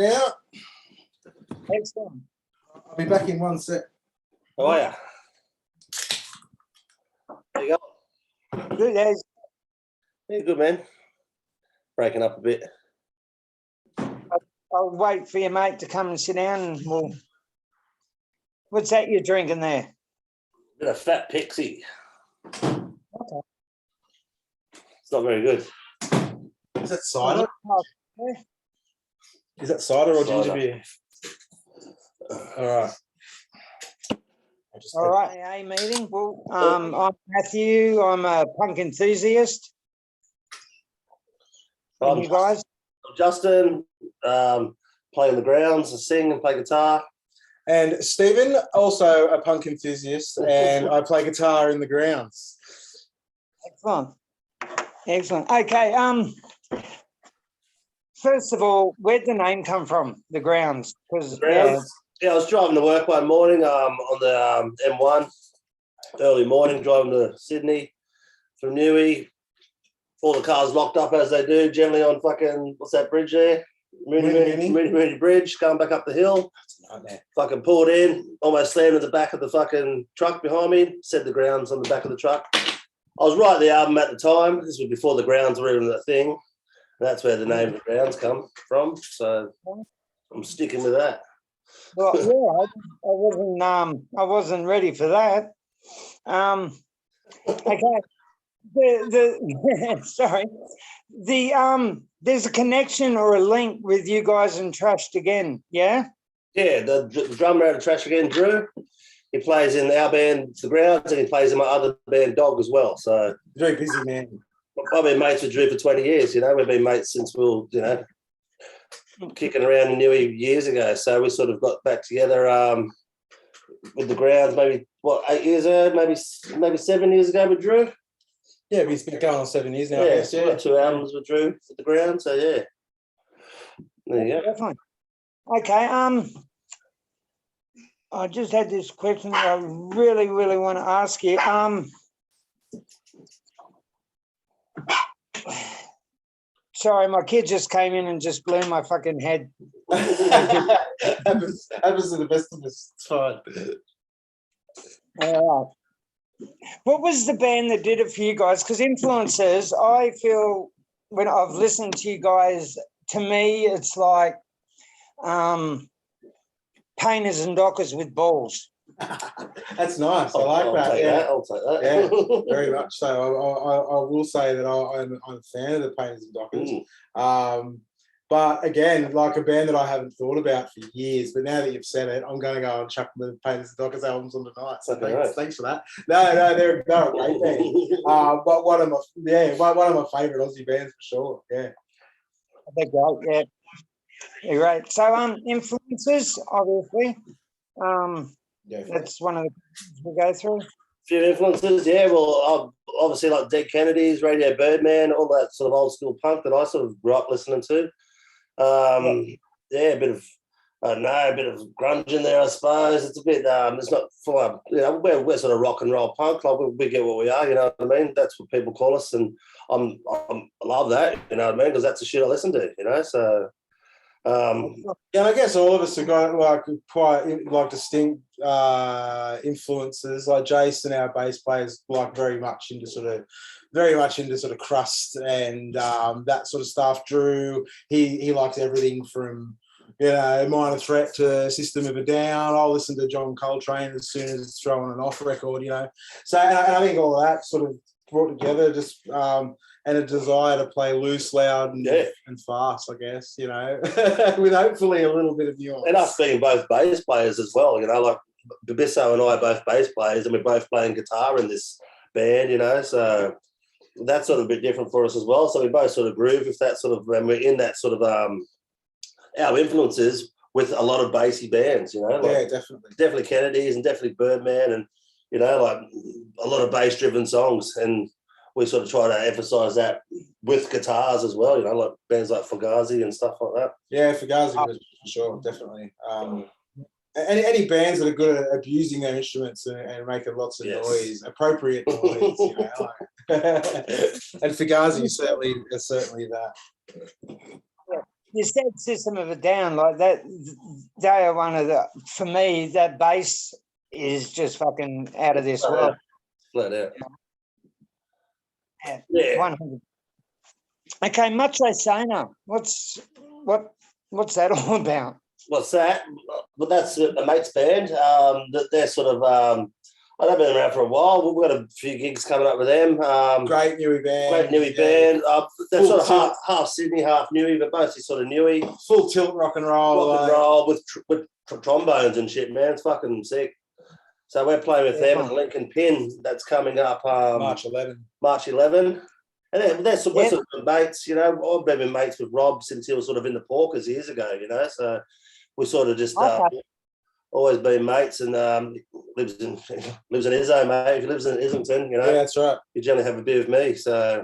out. Excellent. I'll be back in one sec. How are you? There you go. Good as. Yeah, good, man. Breaking up a bit. I'll wait for your mate to come and sit down and we'll... What's that you're drinking there? Bit of fat pixie. Okay. It's not very good. Is that cider? Yeah. Is that cider or Cider. ginger beer? All right. All right, AA meeting. Well, I'm Matthew. I'm a punk enthusiast. And you guys? I'm Justin. Play on the grounds, I sing and play guitar. And Stephen, also a punk enthusiast, and I play guitar in the grounds. Excellent. Excellent. Okay. First of all, where'd the name come from? The grounds. Because Yeah, I was driving to work one morning on the M1, early morning, driving to Sydney from Newey. All the cars locked up as they do, generally on fucking, what's that bridge there? Mooney Bridge, going back up the hill. Fucking pulled in, almost slammed in the back of the fucking truck behind me, said the grounds on the back of the truck. I was writing the album at the time. This was before the grounds were even a thing. And that's where the name of the grounds come from. So I'm sticking with that. well, yeah, I wasn't ready for that. Okay. Sorry. There's a connection or a link with you guys and Trashed Again, yeah? Yeah, the drummer out of Trash Again, Drew, he plays in our band, The Grounds, and he plays in my other band, Dog, as well. So Very busy man. I've been mates with Drew for 20 years, you know. We've been mates since we were, you know, kicking around in Newey years ago. So we sort of got back together with The Grounds maybe, 8 years ago, maybe 7 years ago with Drew. Yeah, he's been going on 7 years now. Yeah, I guess, we've got 2 albums with Drew at The Ground, so yeah. There you go. Definitely. Okay, I just had this question that I really, really want to ask you. Sorry, my kid just came in and just blew my fucking head. happens to the best of us. It's fine. All right. What was the band that did it for you guys? Because influencers, I feel when I've listened to you guys, to me, it's like painters and dockers with balls. That's nice. I like that. I'll take that. Yeah, very much so. I will say that I'm a fan of the Painters and Dockers. But again, like a band that I haven't thought about for years, but now that you've said it, I'm going to go and chuck the Painters and Dockers albums on tonight. So thanks for that. No, they're a great band. But one of my favourite Aussie bands for sure. Yeah. They're great. Yeah. They're great. So influences, obviously. That's one of the things we go through. Few influences, yeah. Well, obviously like Dead Kennedys, Radio Birdman, all that sort of old school punk that I sort of grew up listening to. Yeah, a bit of grunge in there, I suppose. It's a bit, it's not full, you know, we're sort of rock and roll punk. Like we get what we are, you know what I mean? That's what people call us, and I love that, you know what I mean? Because that's the shit I listen to, you know. So. Yeah, I guess all of us have got like quite like distinct influences. Like Jason, our bass player, is like very much into sort of crust and that sort of stuff. Drew, he likes everything from, you know, Minor Threat to System of a Down. I'll listen to John Coltrane as soon as it's throwing an off record, you know. So and I think all of that sort of brought together just and a desire to play loose, loud, and fast, I guess, you know, with hopefully a little bit of nuance. And us being both bass players as well, you know, like Bibisso and I are both bass players, and we're both playing guitar in this band, you know, so that's sort of a bit different for us as well. So we both sort of groove with that sort of, and we're in that sort of our influences with a lot of bassy bands, you know. Like, yeah, definitely Kennedys and definitely Birdman, and, you know, like a lot of bass-driven songs, and we sort of try to emphasise that with guitars as well, you know, like bands like Fugazi and stuff like that. Yeah, Fugazi for sure, definitely. Any bands that are good at abusing their instruments and making lots of noise, appropriate noise, you know. Like. And Fugazi is certainly that. you said System of a Down, like that. They are one of the, for me, that bass is just fucking out of this world. Flat out. Yeah. Yeah. 100. Okay, Macho Sana. What's that all about? What's that? Well, that's a mate's band. They're sort of. They've been around for a while. We've got a few gigs coming up with them. Great Newey band. Great Newey band. They're Full sort of tilt. half Sydney, half Newey, but mostly sort of Newey. Full tilt rock and roll. Rock and roll with trombones and shit, man. It's fucking sick. So we're playing with them at the Lincoln Pin. That's coming up March 11. March 11. And we're sort of mates, you know. I've been mates with Rob since he was sort of in the Porkers years ago, you know. So we sort of just always been mates, and lives in Izzo, mate. If he lives in Islington, you know. Yeah, that's right. You generally have a beer with me, so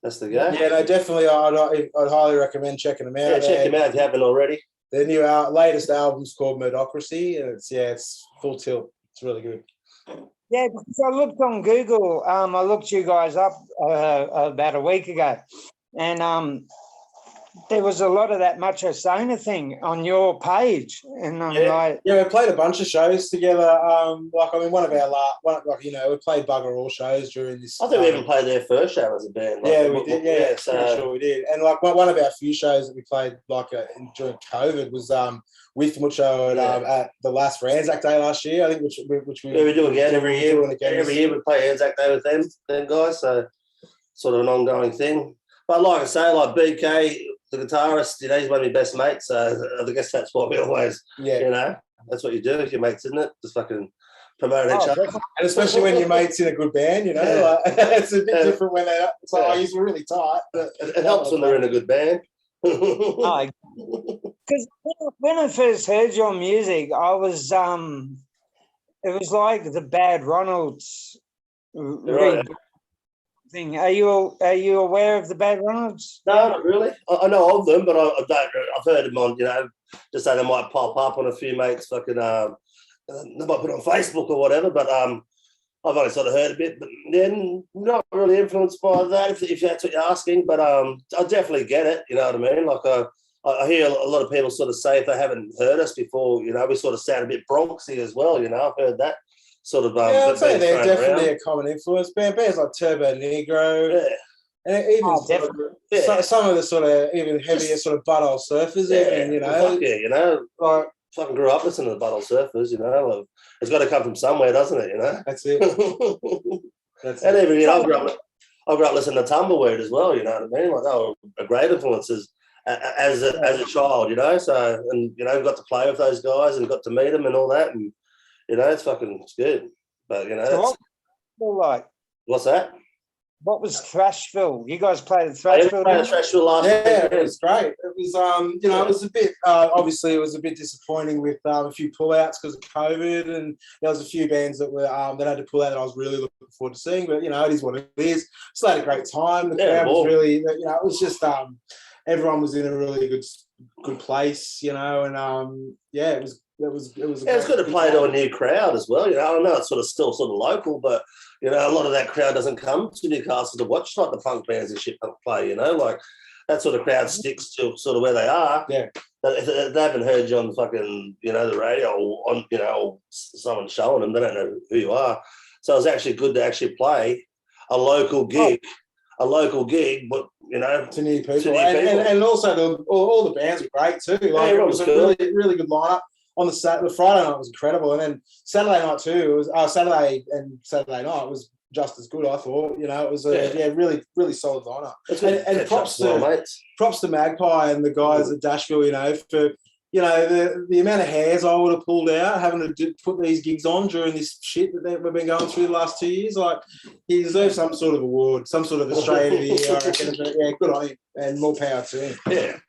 that's the go. Yeah, no, definitely. I'd highly recommend checking them out. Yeah, check them out if you haven't already. Their new latest album's called Murdocracy, and it's full tilt. It's really good. Yeah, because I looked on Google. I looked you guys up about a week ago, and there was a lot of that Macho Sana thing on your page, and I'm like, we played a bunch of shows together. One of our we played bugger all shows during this. I think we even played their first show as a band. We did. Yeah, sure we did. And one of our few shows that we played during COVID was with Mucho at the last for Anzac Day last year. I think which we do again every year. Every year we play Anzac Day with them guys. So sort of an ongoing thing. But like I say, like BK, the guitarist, you know, he's one of my best mates. So I guess that's what we always, you know, that's what you do with your mates, isn't it? Just fucking promote each other. And especially when your mate's in a good band, you know, it's a bit different when it's like, he's really tight. But it helps when they're in a good band. because when I first heard your music, I was, it was like the Bad Ronalds thing. Are you aware of the Bad Ronalds? No, not really. I know of them, but I don't. I've heard them on, you know, just say they might pop up on a few mates. Fucking, they might put it on Facebook or whatever. But I've only sort of heard a bit. But then not really influenced by that, if that's what you're asking. But I definitely get it. You know what I mean? Like I hear a lot of people sort of say if they haven't heard us before, you know, we sort of sound a bit Bronxy as well. You know, I've heard that. Sort of, I'd say they're definitely a common influence. Bands like Turbo Negro, and even some of the sort of even heavier sort of Butthole Surfers, even, you know. You know, like fucking grew up listening to the Butthole Surfers, you know. Like, it's got to come from somewhere, doesn't it? You know. That's it. Even, you know, I grew up listening to Tumbleweed as well. You know what I mean? Like, they were great influences as a child, you know. So, and you know, got to play with those guys and got to meet them and all that, and you know, it's good. But, you know, so what's that? What was Thrashville? You guys played at Thrashville? Thrashville last year. Yeah, it was great. It was, you know, it was a bit, obviously it was a bit disappointing with a few pullouts because of COVID, and there was a few bands that were that had to pull out that I was really looking forward to seeing. But, you know, it is what it is. Still had a great time. The crowd was really, you know, it was just, everyone was in a really good place, you know, and it was. It's good to play to a new crowd as well. You know, I know it's still sort of local, but you know, a lot of that crowd doesn't come to Newcastle to watch like the punk bands and shit play. You know, like that sort of crowd sticks to sort of where they are. Yeah. But if they haven't heard you on fucking, you know, the radio or on, you know, or someone showing them, they don't know who you are. So it was actually good to actually play a local gig. But you know, to new people, and also all the bands were great too. Like it was a really good lineup. On the Friday night was incredible, and then Saturday night too. It was Saturday night was just as good. I thought, you know, it was really solid lineup. And props to Magpie and the guys at Dashville, you know, for you know the amount of hairs I would have pulled out having to put these gigs on during this shit that we've been going through the last 2 years. Like he deserves some sort of award, some sort of Australian of the Year. I reckon. Yeah, good on him, and more power to him. Yeah.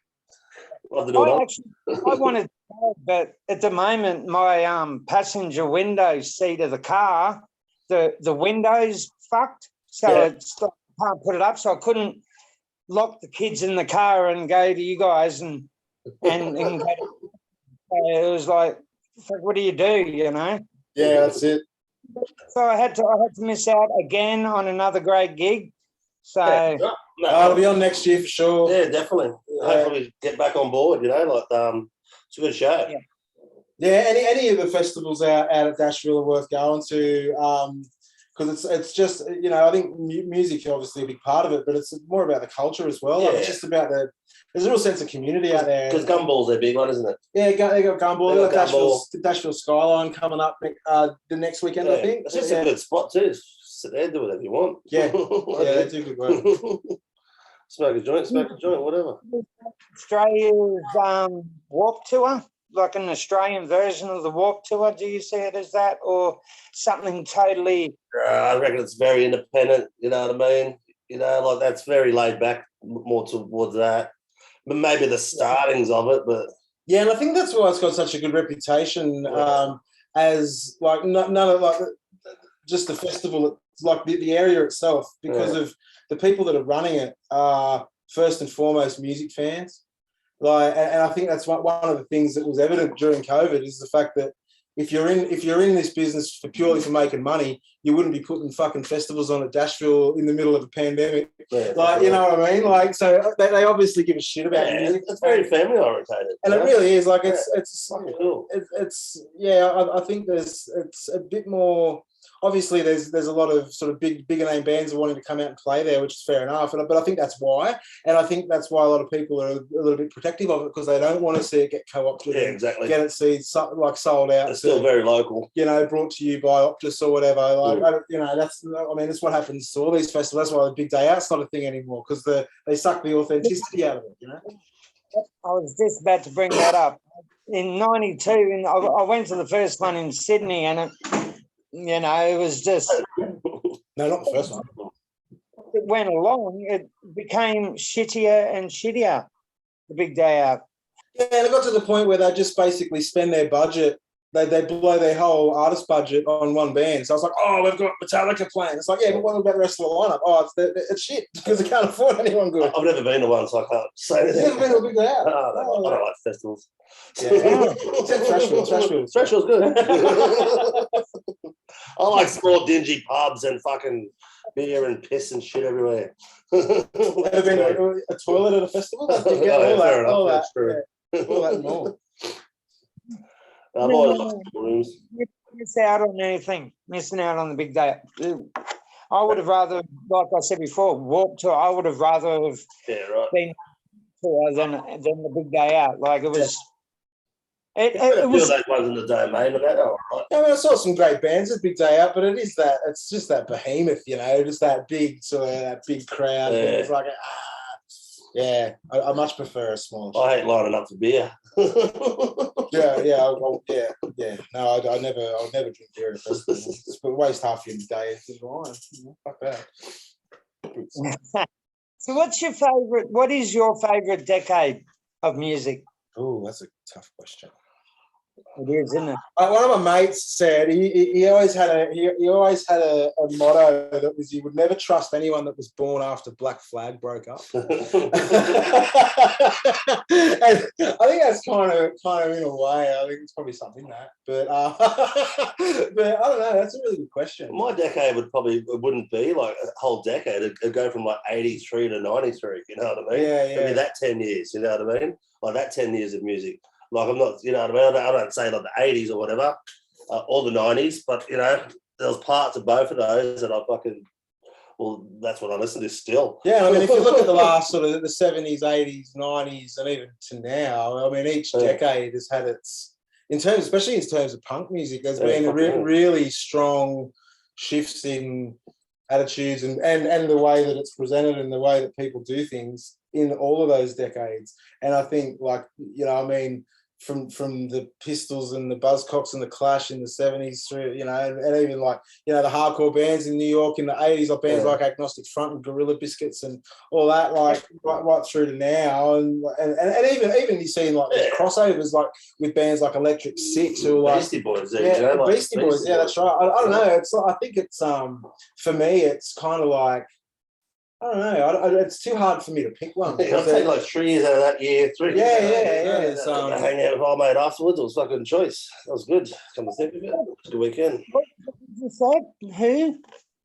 I wanted to know, but at the moment, my passenger window seat of the car, the window's fucked, so I can't put it up. So I couldn't lock the kids in the car and go to you guys and go to, it was like, what do you do? You know? Yeah, that's it. So I had to miss out again on another great gig. So It'll be on next year for sure. Yeah, definitely. Hopefully we get back on board, you know, like it's a good show. Yeah. Yeah, any of the festivals out at Dashville are worth going to, because it's just, you know, I think music is obviously a big part of it, but it's more about the culture as well. Yeah. Like, it's just about there's a real sense of community out there. Because Gumball's their big one, isn't it? Yeah, they got Gumball. They got Gumball. Dashville Skyline coming up the next weekend, I think. It's just a good spot too. Sit there, do whatever you want. Yeah, yeah, they do good work. Smoke a joint, whatever. Australia's Warp Tour, like an Australian version of the Warp Tour. Do you see it as that, or something totally? I reckon it's very independent. You know what I mean? You know, like that's very laid back, more towards that. But maybe the startings of it, but yeah, and I think that's why it's got such a good reputation. As like none of like just the festival, like the area itself, because of the people that are running it are first and foremost music fans. Like, and I think that's one of the things that was evident during COVID is the fact that if you're in this business purely for making money, you wouldn't be putting fucking festivals on at Dashville in the middle of a pandemic. Yeah, like, you know what I mean? Like, so they obviously give a shit about music. It's very family orientated, and it really is. Like, it's fucking cool. It's yeah. I think it's a bit more. Obviously, there's a lot of sort of bigger name bands wanting to come out and play there, which is fair enough. But I think that's why, and I think that's why a lot of people are a little bit protective of it because they don't want to see it get co-opted. Yeah, exactly. Get it sold out. It's still very local. You know, brought to you by Optus or whatever. Like, you know, that's what happens to all these festivals. That's why the big day out's not a thing anymore because they suck the authenticity out of it. You know. I was just about to bring that up. In '92, and I went to the first one in Sydney, and it. You know, it was just... No, not the first one. It went along. It became shittier and shittier, the big day out. Yeah, and it got to the point where they just basically spend their budget. They blow their whole artist budget on one band. So I was like, oh, we've got Metallica playing. It's like, yeah, but what about the rest of the lineup? Oh, it's shit because they can't afford anyone good. I've never been to one, so I can't say anything. You've never been to a big day out? I don't like festivals. Yeah. Except Thrashville. Thrashville's good. I like small dingy pubs and fucking beer and piss and shit everywhere. Ever been to a toilet at a festival? You get all that and more. I've always liked rooms. Missing out on the big day. I would have rather, like I said before, Warped Tour. I would have rather have been tour than the big day out. Like it was. It was those ones in the domain of that. All right. I mean, I saw some great bands at Big Day Out, but it's just that behemoth, you know, just that big that big crowd. Yeah. It's like, I much prefer a small. I hate lining up for beer. Yeah. No, I'll never drink beer at a festival. But waste half your day in wine. Fuck that. So, what is your favorite decade of music? Oh, that's a tough question. It is, isn't it? One of my mates said he always had a motto that was you would never trust anyone that was born after Black Flag broke up. And I think that's kind of in a way. I think it's probably something that, but I don't know. That's a really good question. My decade wouldn't be like a whole decade. It'd go from like 83 to 93. You know what I mean? Yeah. It'd be that 10 years. You know what I mean? Like that 10 years of music. Like I'm not, you know what I mean? I don't say like the 80s or whatever, or the 90s, but you know, there was parts of both of those that I that's what I listen to still. Yeah, I mean, if you look at the last sort of the 70s, 80s, 90s, and even to now, I mean, each decade has had its, especially in terms of punk music, there's been really strong shifts in attitudes and the way that it's presented and the way that people do things in all of those decades. And I think, like, you know, I mean, from the Pistols and the Buzzcocks and the Clash in the 70s through, you know, and even like, you know, the hardcore bands in New York in the 80s, like bands like Agnostic Front and Gorilla Biscuits and all that, like right through to now. And even you see like crossovers like with bands like Electric Six or like Beastie Boys. Beastie Boys, that's right. I don't know. I think it's for me it's kind of like, I don't know. It's too hard for me to pick one. I'll take like 3 years out of that year. 3 years. Yeah. Hang out with old mate afterwards. It was fucking choice. That was good. Come to think of it. It was a good weekend. What did you say? Who?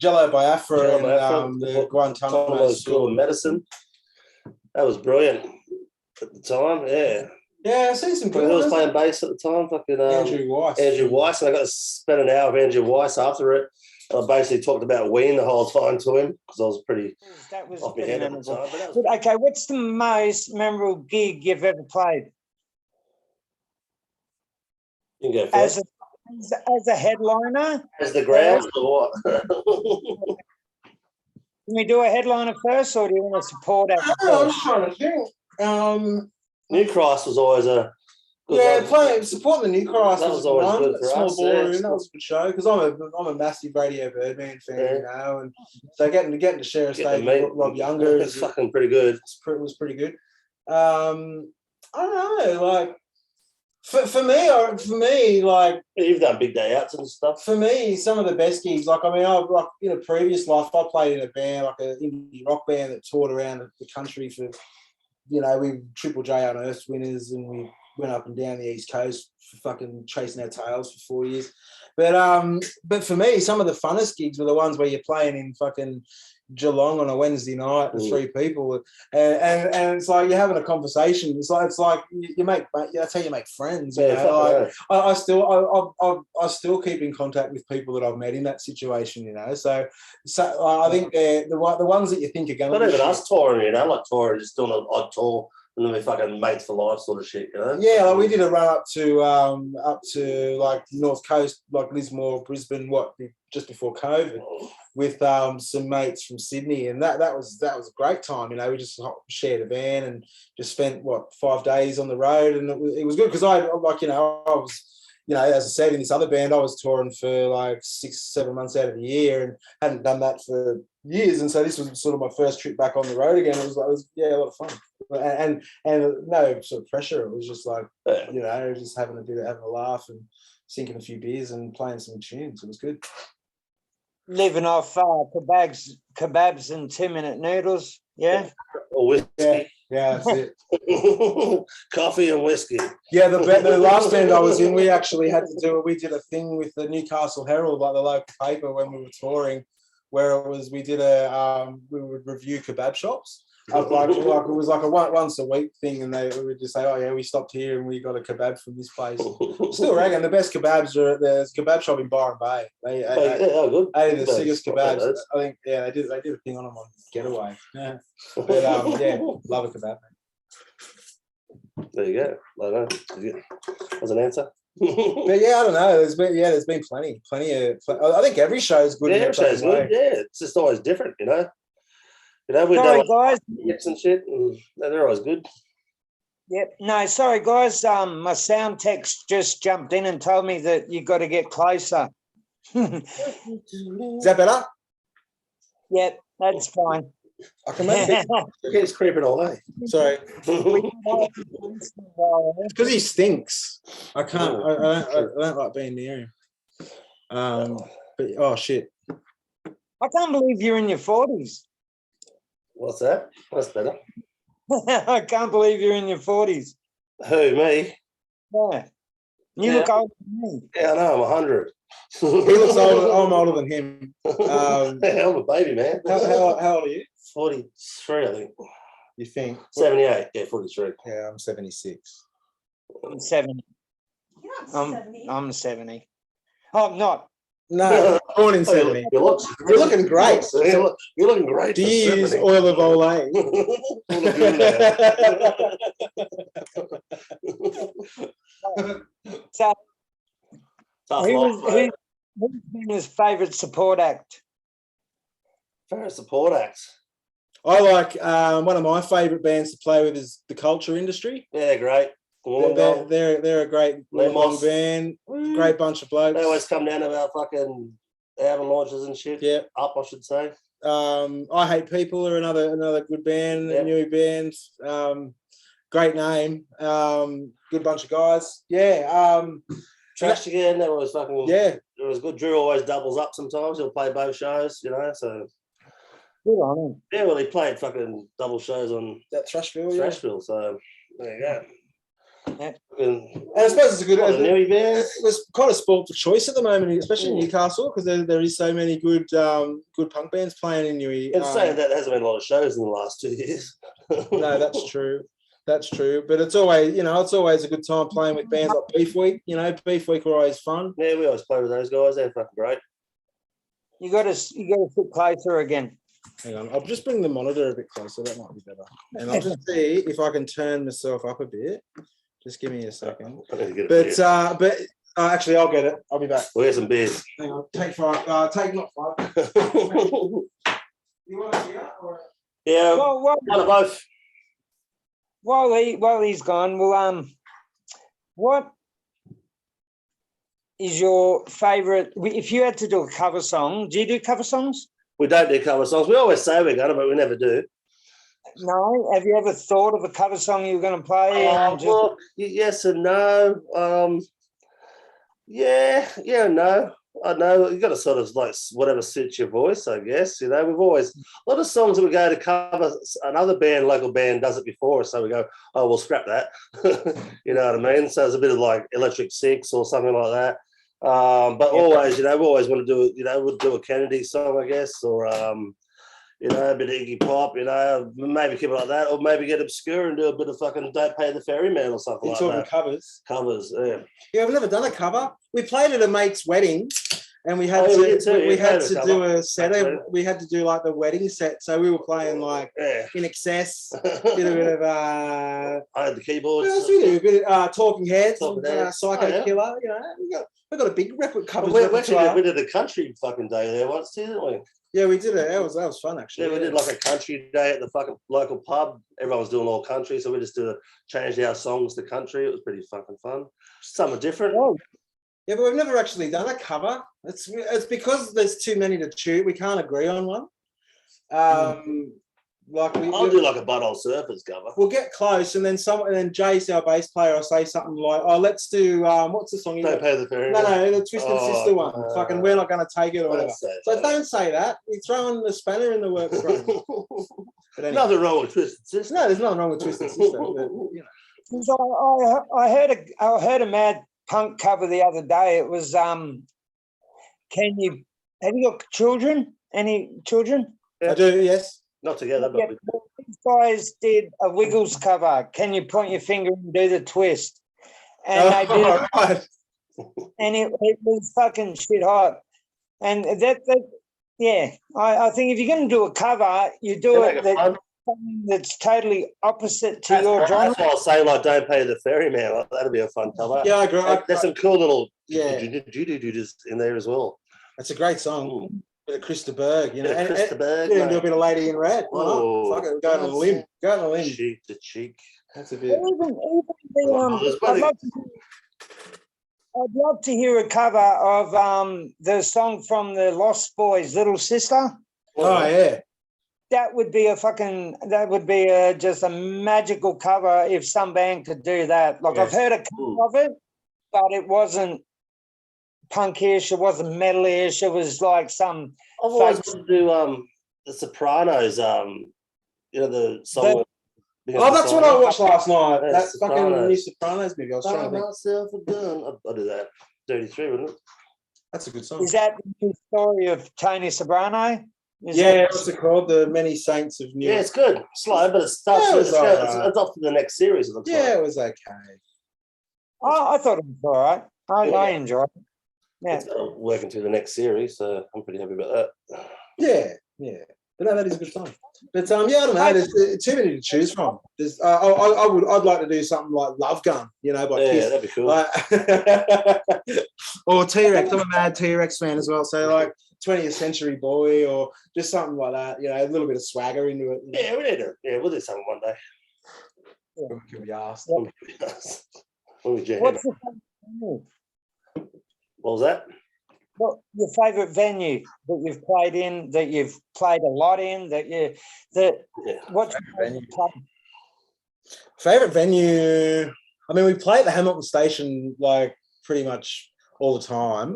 Jello Biafra Jello and Biafra, the Guantanamo School of School. Medicine. That was brilliant at the time. Yeah. Yeah, I see some Who good was ones. playing bass at the time? Fucking Andrew Weiss. Andrew Weiss, and I got to spend an hour with Andrew Weiss after it. And I basically talked about Ween the whole time to him because I was pretty That was off my pretty head at the memorable. time. But that was But, okay, what's the most memorable gig you've ever played you can go as first. as a headliner? As the ground or what? Can we do a headliner first, or do you want to support act I was first? trying to think. New Christ was always a good Yeah, one. supporting the New Christ That was always fun. good for Small us, ballroom, yeah. that was a good show because I'm a massive Radio Birdman fan, Yeah. you know, and so getting to share a Get to stage meet with Rob Younger it's fucking pretty good. was pretty good. I don't know, like for me, like You've done big day outs and stuff. for me, some of the best gigs, like I mean, I've like in a previous life, I played in a band, like an indie rock band that toured around the country for, you know, we Triple J Unearthed winners, and we went up and down the East Coast for fucking chasing our tails for 4 years. But for me, some of the funnest gigs were the ones where you're playing in fucking Geelong on a Wednesday night with 3 people, and it's like you're having a conversation. It's like you make, that's how you make friends. You know? Like, I still keep in contact with people that I've met in that situation. You know, so I think they're the ones that you think are going to. Not even us touring, you know, like touring, just doing an odd tour. And then we fucking mates for life sort of shit, you know? Yeah, like we did a run up to like North Coast, like Lismore, Brisbane, just before COVID, with some mates from Sydney, and that was a great time. You know, we just shared a van and just spent 5 days on the road, and it was good because I was, you know, as I said, in this other band, I was touring for like 6-7 months out of the year and hadn't done that for years. And so this was sort of my first trip back on the road again. It was a lot of fun. And no sort of pressure. It was just like, you know, just having a laugh and sinking a few beers and playing some tunes. It was good. Living off kebabs and 2-minute noodles. Yeah. Or whiskey. Yeah, that's it. Coffee and whiskey. Yeah, the last band I was in, we actually had to do it. We did a thing with the Newcastle Herald, like the local paper, when we were touring, where it was we would review kebab shops. Like it was like a once a week thing, and we would just say, oh yeah, we stopped here and we got a kebab from this place. Still reckon the best kebabs are at the kebab shop in Byron Bay. They ate the sickest kebabs. I think they did a thing on them on Getaway. Yeah, but yeah, love a kebab. There you go. I don't know. As an answer. But yeah, I don't know. There's been plenty of. I think every show is good. Yeah, every show is good. Yeah, it's just always different, you know. You know, we've done guys. Yips and shit, and they're always good. Yep. No, sorry, guys. My sound text just jumped in and told me that you got to get closer. Is that better? Yep, that's fine. I can make it. It's creeping away. Sorry. Because he stinks. I can't. I don't like being near him. But oh shit. I can't believe you're in your 40s. What's that? That's better. I can't believe you're in your 40s. Who, me? Yeah. You look older than me. Yeah, I know, I'm 100. He looks older. I'm older than him. I'm a baby, man. How old are you? 43, I think. You think? 78, yeah, 43. Yeah, I'm 76. I'm 70. You're not 70. I'm 70. Oh, I'm not. No, born in 70. You're looking great. You're looking great. Do you use oil of Olay? So, Tough who's been his favourite support act? Favorite support acts. I like one of my favourite bands to play with is the Culture Industry. Yeah, great. They're a great little band. Great bunch of blokes. They always come down to our fucking album launches and shit. Yeah. Up, I should say. I Hate People are another good band, Yep. new band. Great name. Good bunch of guys. Yeah. Trash again, that was fucking Yeah. It was good. Drew always doubles up sometimes. He'll play both shows, you know, so Good on him. yeah, well he played fucking double shows on That Thrashville, yeah. Thrashville, so there you go. And I suppose it's a good. Newey bands. It's kind of sport for choice at the moment, especially in Newcastle, because there is so many good punk bands playing in Newey. And saying that, there hasn't been a lot of shows in the last 2 years. No, that's true. That's true. But it's always, it's always a good time playing with bands like Beef Week. Beef Week are always fun. Yeah, we always play with those guys. They're fucking great. You got to sit closer again. Hang on, I'll just bring the monitor a bit closer. That might be better. And I'll just see if I can turn myself up a bit. Just give me a second. But actually, I'll get it. I'll be back. We'll get some beers. Hang on. Take 5. Take not 5. You want to see that? Or? Yeah. Well, both. While he's gone, well, what is your favourite? If you had to do a cover song, do you do cover songs? We don't do cover songs. We always say we're gonna, but we never do. No. Have you ever thought of a cover song you were going to play? Well, yes and no. Yeah, no. I know you got to sort of like whatever suits your voice, I guess. We've always a lot of songs that we go to cover. Another band, local band, does it before us, so we go, oh, we'll scrap that. You know what I mean? So it's a bit of like Electric Six or something like that. But always, we always want to do it. We'll do a Kennedy song, I guess, or a bit of Iggy Pop. Maybe keep it like that, or maybe get obscure and do a bit of fucking Don't Pay the Ferryman or something like that. You're talking covers. Covers, yeah. Yeah, I've never done a cover. We played at a mate's wedding, and we had to do a set. We had to do like the wedding set, so we were playing like In Excess, did a bit of. I had the keyboards. What else we do? A bit of Talking Heads, Psycho Killer. We got a big record cover. We did a country fucking day there once, didn't we? Yeah, we did it. That was fun, actually. Yeah, we did like a country day at the fucking local pub. Everyone was doing all country, so we just changed our songs to country. It was pretty fucking fun. Something different. Oh. Yeah, but we've never actually done a cover. It's because there's too many to choose. We can't agree on one. I'll do like a Butthole Surfers cover. We'll get close, and then Jace, our bass player, will say something like, "Oh, let's do what's the song?" Don't Pay the Ferry. No, the Twisted Sister one. Fucking, we're not going to take it or whatever. So don't say that. You're throwing the spanner in the works. But anyway. Nothing wrong with Twisted Sister. No, there's nothing wrong with Twisted Sister. But, I heard a mad punk cover the other day. It was have you got children? Any children? I do, yes. Not together, but these guys did a Wiggles cover. Can you point your finger and do the twist? And they did it, right. and it was fucking shit hot. And I think if you're going to do a cover, you do something that's totally opposite to your genre. That's why I'll say like Don't Pay the Ferryman. That'd be a fun cover. Yeah, I agree. There's some cool little in there as well. That's a great song. Bit of Krista Berg, Krista Berg. Yeah, do a bit of Lady in Red. Fuck it, go on a limb. Cheek to cheek. That's a bit. I'd love to hear a cover of the song from the Lost Boys, Little Sister. Oh yeah. That would be just a magical cover if some band could do that. Like, I've heard a cover of it, but it wasn't punkish, it wasn't metalish, it was like some. I've always wanted to do the Sopranos, the song. That's what I watched last night. That's fucking new Sopranos movie. I was trying to think. Myself a gun. I'll do that. 33, wouldn't it? That's a good song. Is that the new story of Tony Soprano? What's it called? The Many Saints of New. Yeah, it's good. Slow, but it starts. It's off to the next series. It looks like. It was okay. Oh, I thought it was all right. I enjoyed it. Yeah. It's working through the next series, so I'm pretty happy about that. Yeah. But no, that is a good song. But I don't know. There's too many to choose from. There's, I'd like to do something like Love Gun, by Kiss. That'd be cool. Or T-Rex. I'm a mad T-Rex fan as well. So like 20th Century Boy, or just something like that. A little bit of swagger into it. Yeah, we need to. Yeah, we'll do something one day. Yeah. Can be asked. What's the venue? What was that? What your favourite venue that you've played in, that you've played a lot in, what's your favourite club? Favourite venue? I mean, we play at the Hamilton Station like pretty much all the time.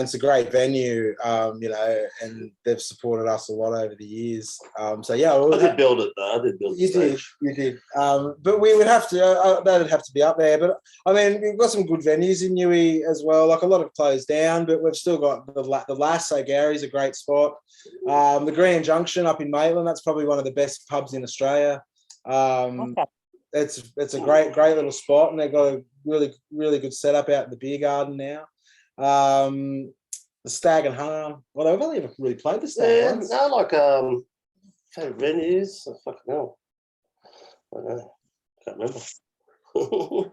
It's a great venue, you know, and they've supported us a lot over the years. So yeah, I did build it though. I did build you the did, stage. you did. But we would have to, that'd have to be up there. But I mean, we've got some good venues in Newey as well. Like a lot have closed down, but we've still got the Lass. So Gary's a great spot. The Grand Junction up in Maitland, that's probably one of the best pubs in Australia. It's a great little spot, and they've got a really good setup out in the beer garden now. The Stag and Harm. Well, they've only ever really played the Stag once. No, like favorite venues. Oh, fucking hell. I don't know. Can't remember.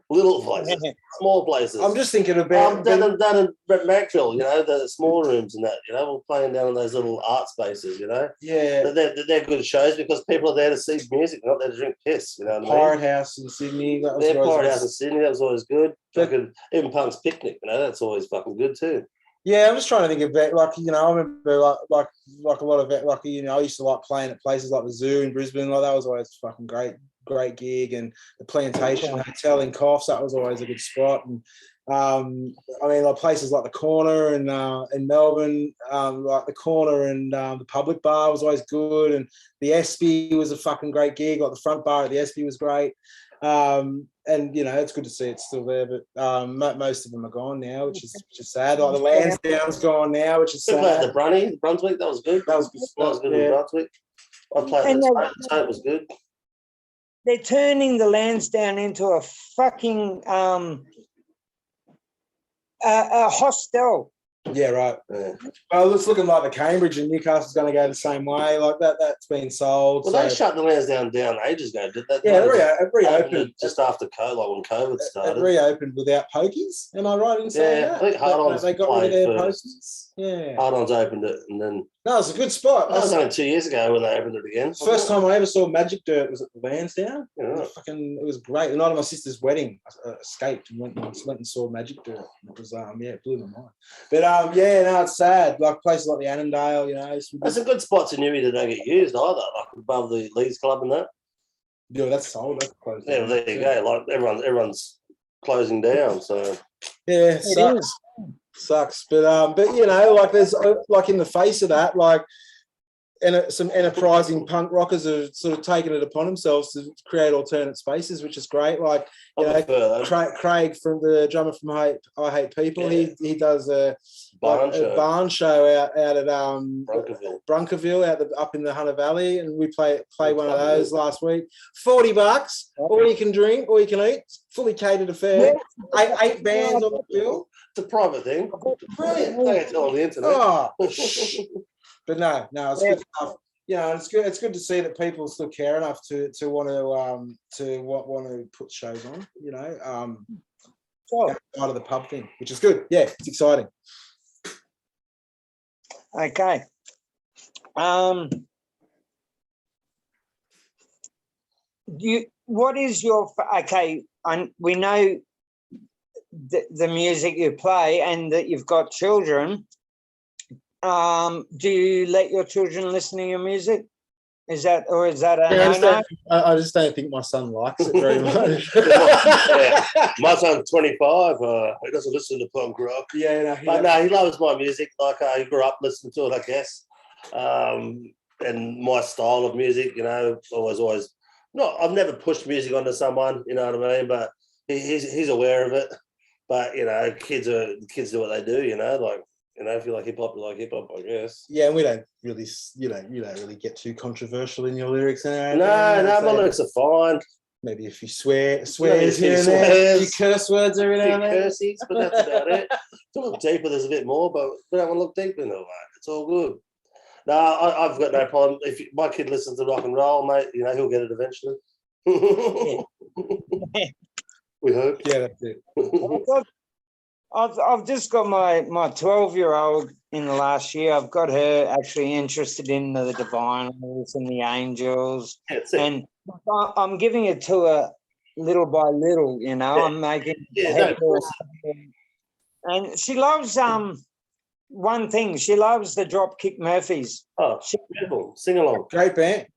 Little places, small places. I'm just thinking about down in Macville, you know, the small rooms and that, you know, we're playing down in those little art spaces, you know. Yeah. They're good shows because people are there to see music, not there to drink piss, you know what I mean? Pirate House in Sydney. That was Pirate House in Sydney, that was always good. Even Punk's Picnic, you know, that's always fucking good too. Yeah, I'm just trying to think of that. Like, you know, I remember like a lot of it. Like, you know, I used to like playing at places like the Zoo in Brisbane. Like that was always a fucking great gig. And the Plantation Hotel in Coffs, that was always a good spot. And I mean, like places like the Corner and in Melbourne, like the Corner and the Public Bar was always good. And the Espy was a fucking great gig. Like the front bar at the Espy was great. And you know, it's good to see it's still there, but most of them are gone now, which is sad. Like the Lansdowne's gone now, which is sad. The Brunswick, that was good. That was good. That was good in Brunswick. I played the Tote was good. They're turning the Lansdowne into a fucking a hostel. Yeah, right. Yeah. Well, it's looking like the Cambridge and Newcastle's going to go the same way. Like that's been sold. Well, they shut the Lansdowne down ages ago, did they? Yeah, it reopened just after COVID, like when COVID started. It reopened without pokies. Am I right in saying that? I think Hard-On's they got rid of their first. pokies. Yeah. Hard-On's opened it, and then no, it's a good spot. That was only 2 years ago when they opened it again. First time I ever saw Magic Dirt was at the Lansdowne. Yeah. It was great. The night of my sister's wedding, I escaped and went and saw Magic Dirt. It was it blew my mind. But it's sad. Like places like the Annandale, you know. There's some good spots in Newey that don't get used either, like above the Leeds Club and that. Yeah, that's sold. That's closed. Yeah, there you go. Like everyone's closing down. So yeah, sucks. But you know, like there's like in the face of that, like some enterprising punk rockers have sort of taken it upon themselves to create alternate spaces, which is great. Like you know, Craig from the drummer from I Hate People, he does a barn show out at Brunkerville up in the Hunter Valley, and we play one of those last week. $40, all you can drink, all you can eat, fully catered affair. Eight bands on the bill. It's a private thing. Brilliant. They get it on the internet. Oh. But no, it's good stuff. You know, it's good to see that people still care enough to want to put shows on. You know, outside of the pub thing, which is good. Yeah, it's exciting. Okay. What is your we know the music you play and that you've got children. Do you let your children listen to your music? Is that a I just don't think my son likes it very much. My son's 25. He doesn't listen to punk rock. Yeah, he loves my music. Like he grew up listening to it, I guess. And my style of music, you know, always. No, I've never pushed music onto someone. You know what I mean? But he's aware of it. But you know, kids do what they do. You know, like. You know, if you like hip hop, you like hip hop, I guess. Yeah, and we don't really, you don't really get too controversial in your lyrics. No, my lyrics are fine. Maybe if you swears here and there, a few curse words every now and then. Cursies, but that's about it. To look deeper, there's a bit more, but we don't want to look deeper into it. It's all good. No, I've got no problem. If my kid listens to rock and roll, mate, you know, he'll get it eventually. We hope. Yeah, that's it. I've just got my 12-year-old in the last year. I've got her actually interested in the divinals and the angels, and I'm giving it to her little by little. You know, I'm making and she loves one thing. She loves the Dropkick Murphys. Oh, beautiful! Sing along. Great band.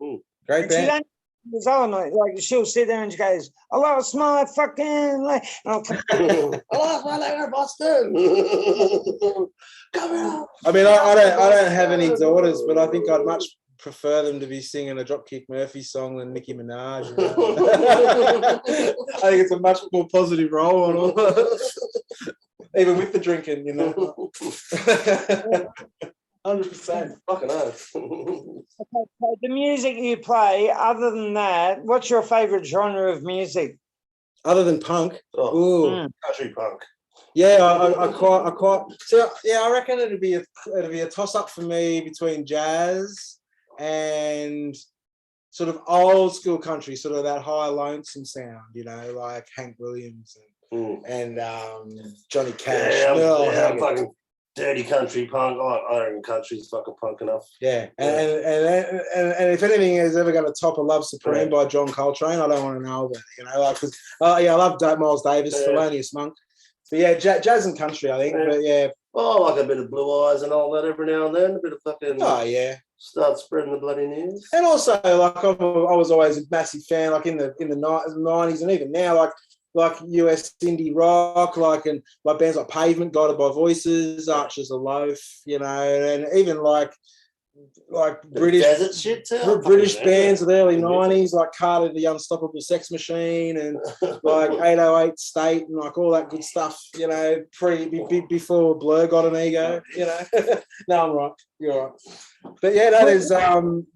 Great band. years old, and like she'll sit there and she goes, "I lost my fucking leg." And I'll come, I lost my leg in Boston. Come out. I mean, I don't have any daughters, but I think I'd much prefer them to be singing a Dropkick Murphy song than Nicki Minaj. You know? I think it's a much more positive role model, even with the drinking, you know. 100%. Fucking oath. okay, so the music you play, other than that, what's your favourite genre of music? Other than punk, Oh, ooh, country punk. yeah, I quite. So yeah, I reckon it'd be a toss up for me between jazz and sort of old school country, sort of that high lonesome sound, you know, like Hank Williams and Johnny Cash. Yeah, I'm fucking dirty country punk. I don't think country's fucking punk enough. Yeah, and if anything is ever going to top a Love Supreme by John Coltrane, I don't want to know about it, you know, like, because I love Miles Davis, Thelonious Monk. But yeah, jazz and country, I think. Yeah. But yeah. Oh, like a bit of Blue Eyes and all that every now and then. A bit of fucking. Oh yeah. Start spreading the bloody news. And also, like, I was always a massive fan, like in the 90s and even now, like US indie rock, like bands like Pavement, Guided by Voices, Archers of Loaf, you know, and even like British desert shit too. British bands of the early 90s, like Carter the Unstoppable Sex Machine and like 808 State and like all that good stuff, you know, before Blur got an ego, you know. No, I'm right. You're right. But yeah, that is I'm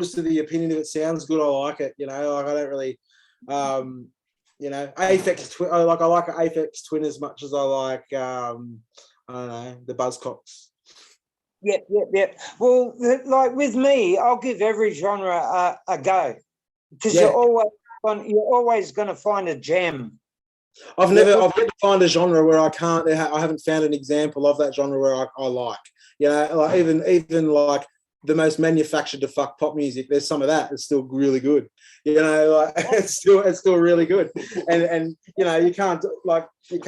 just of the opinion if it sounds good, I like it, you know. Like I don't really you know, Aphex Twin, I like Aphex Twin as much as I like I don't know, the Buzzcocks. Yep. Well, like with me, I'll give every genre a go because you're always going to find a gem. I've never found a genre where I haven't found an example of that genre where I like, you know, like even like the most manufactured to fuck pop music, there's some of that that's still really good, you know, like it's still really good, and you know, you can't like it's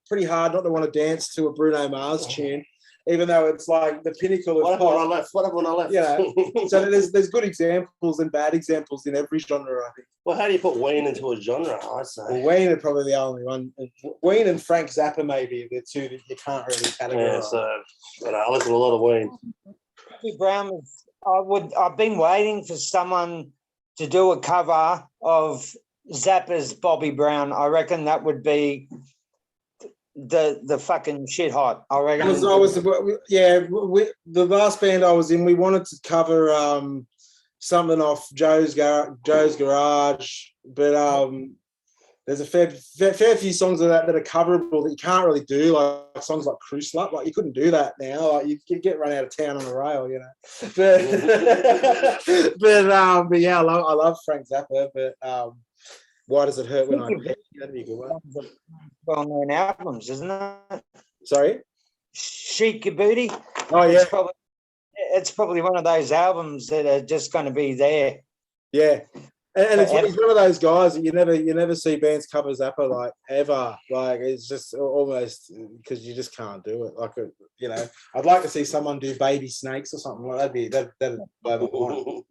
pretty hard not to want to dance to a Bruno Mars tune, even though it's like the pinnacle of pop. What when I left? Yeah, so there's good examples and bad examples in every genre, I think. Well, how do you put Wayne into a genre? I say. Well, Wayne are probably the only one. Wayne and Frank Zappa maybe the two that you can't really categorize. Yeah, so I listen to a lot of Wayne. Bobby Brown, I've been waiting for someone to do a cover of Zappa's Bobby Brown. I reckon that would be the fucking shit hot. I reckon. The last band I was in, we wanted to cover something off Joe's Garage, but there's a fair few songs of that are coverable that you can't really do, like songs like Cruise Slut. Like you couldn't do that now. Like you get run out of town on a rail, you know. But yeah, I love Frank Zappa. But Why Does It Hurt When I Pet? That'd be a good one. Well-known albums, isn't it? Sorry, Shake Your Booty. Oh yeah, it's probably one of those albums that are just going to be there. Yeah. And he's one of those guys that you never see bands cover Zappa like ever. Like it's just almost because you just can't do it. Like you know, I'd like to see someone do Baby Snakes or something like that'd blow my mind.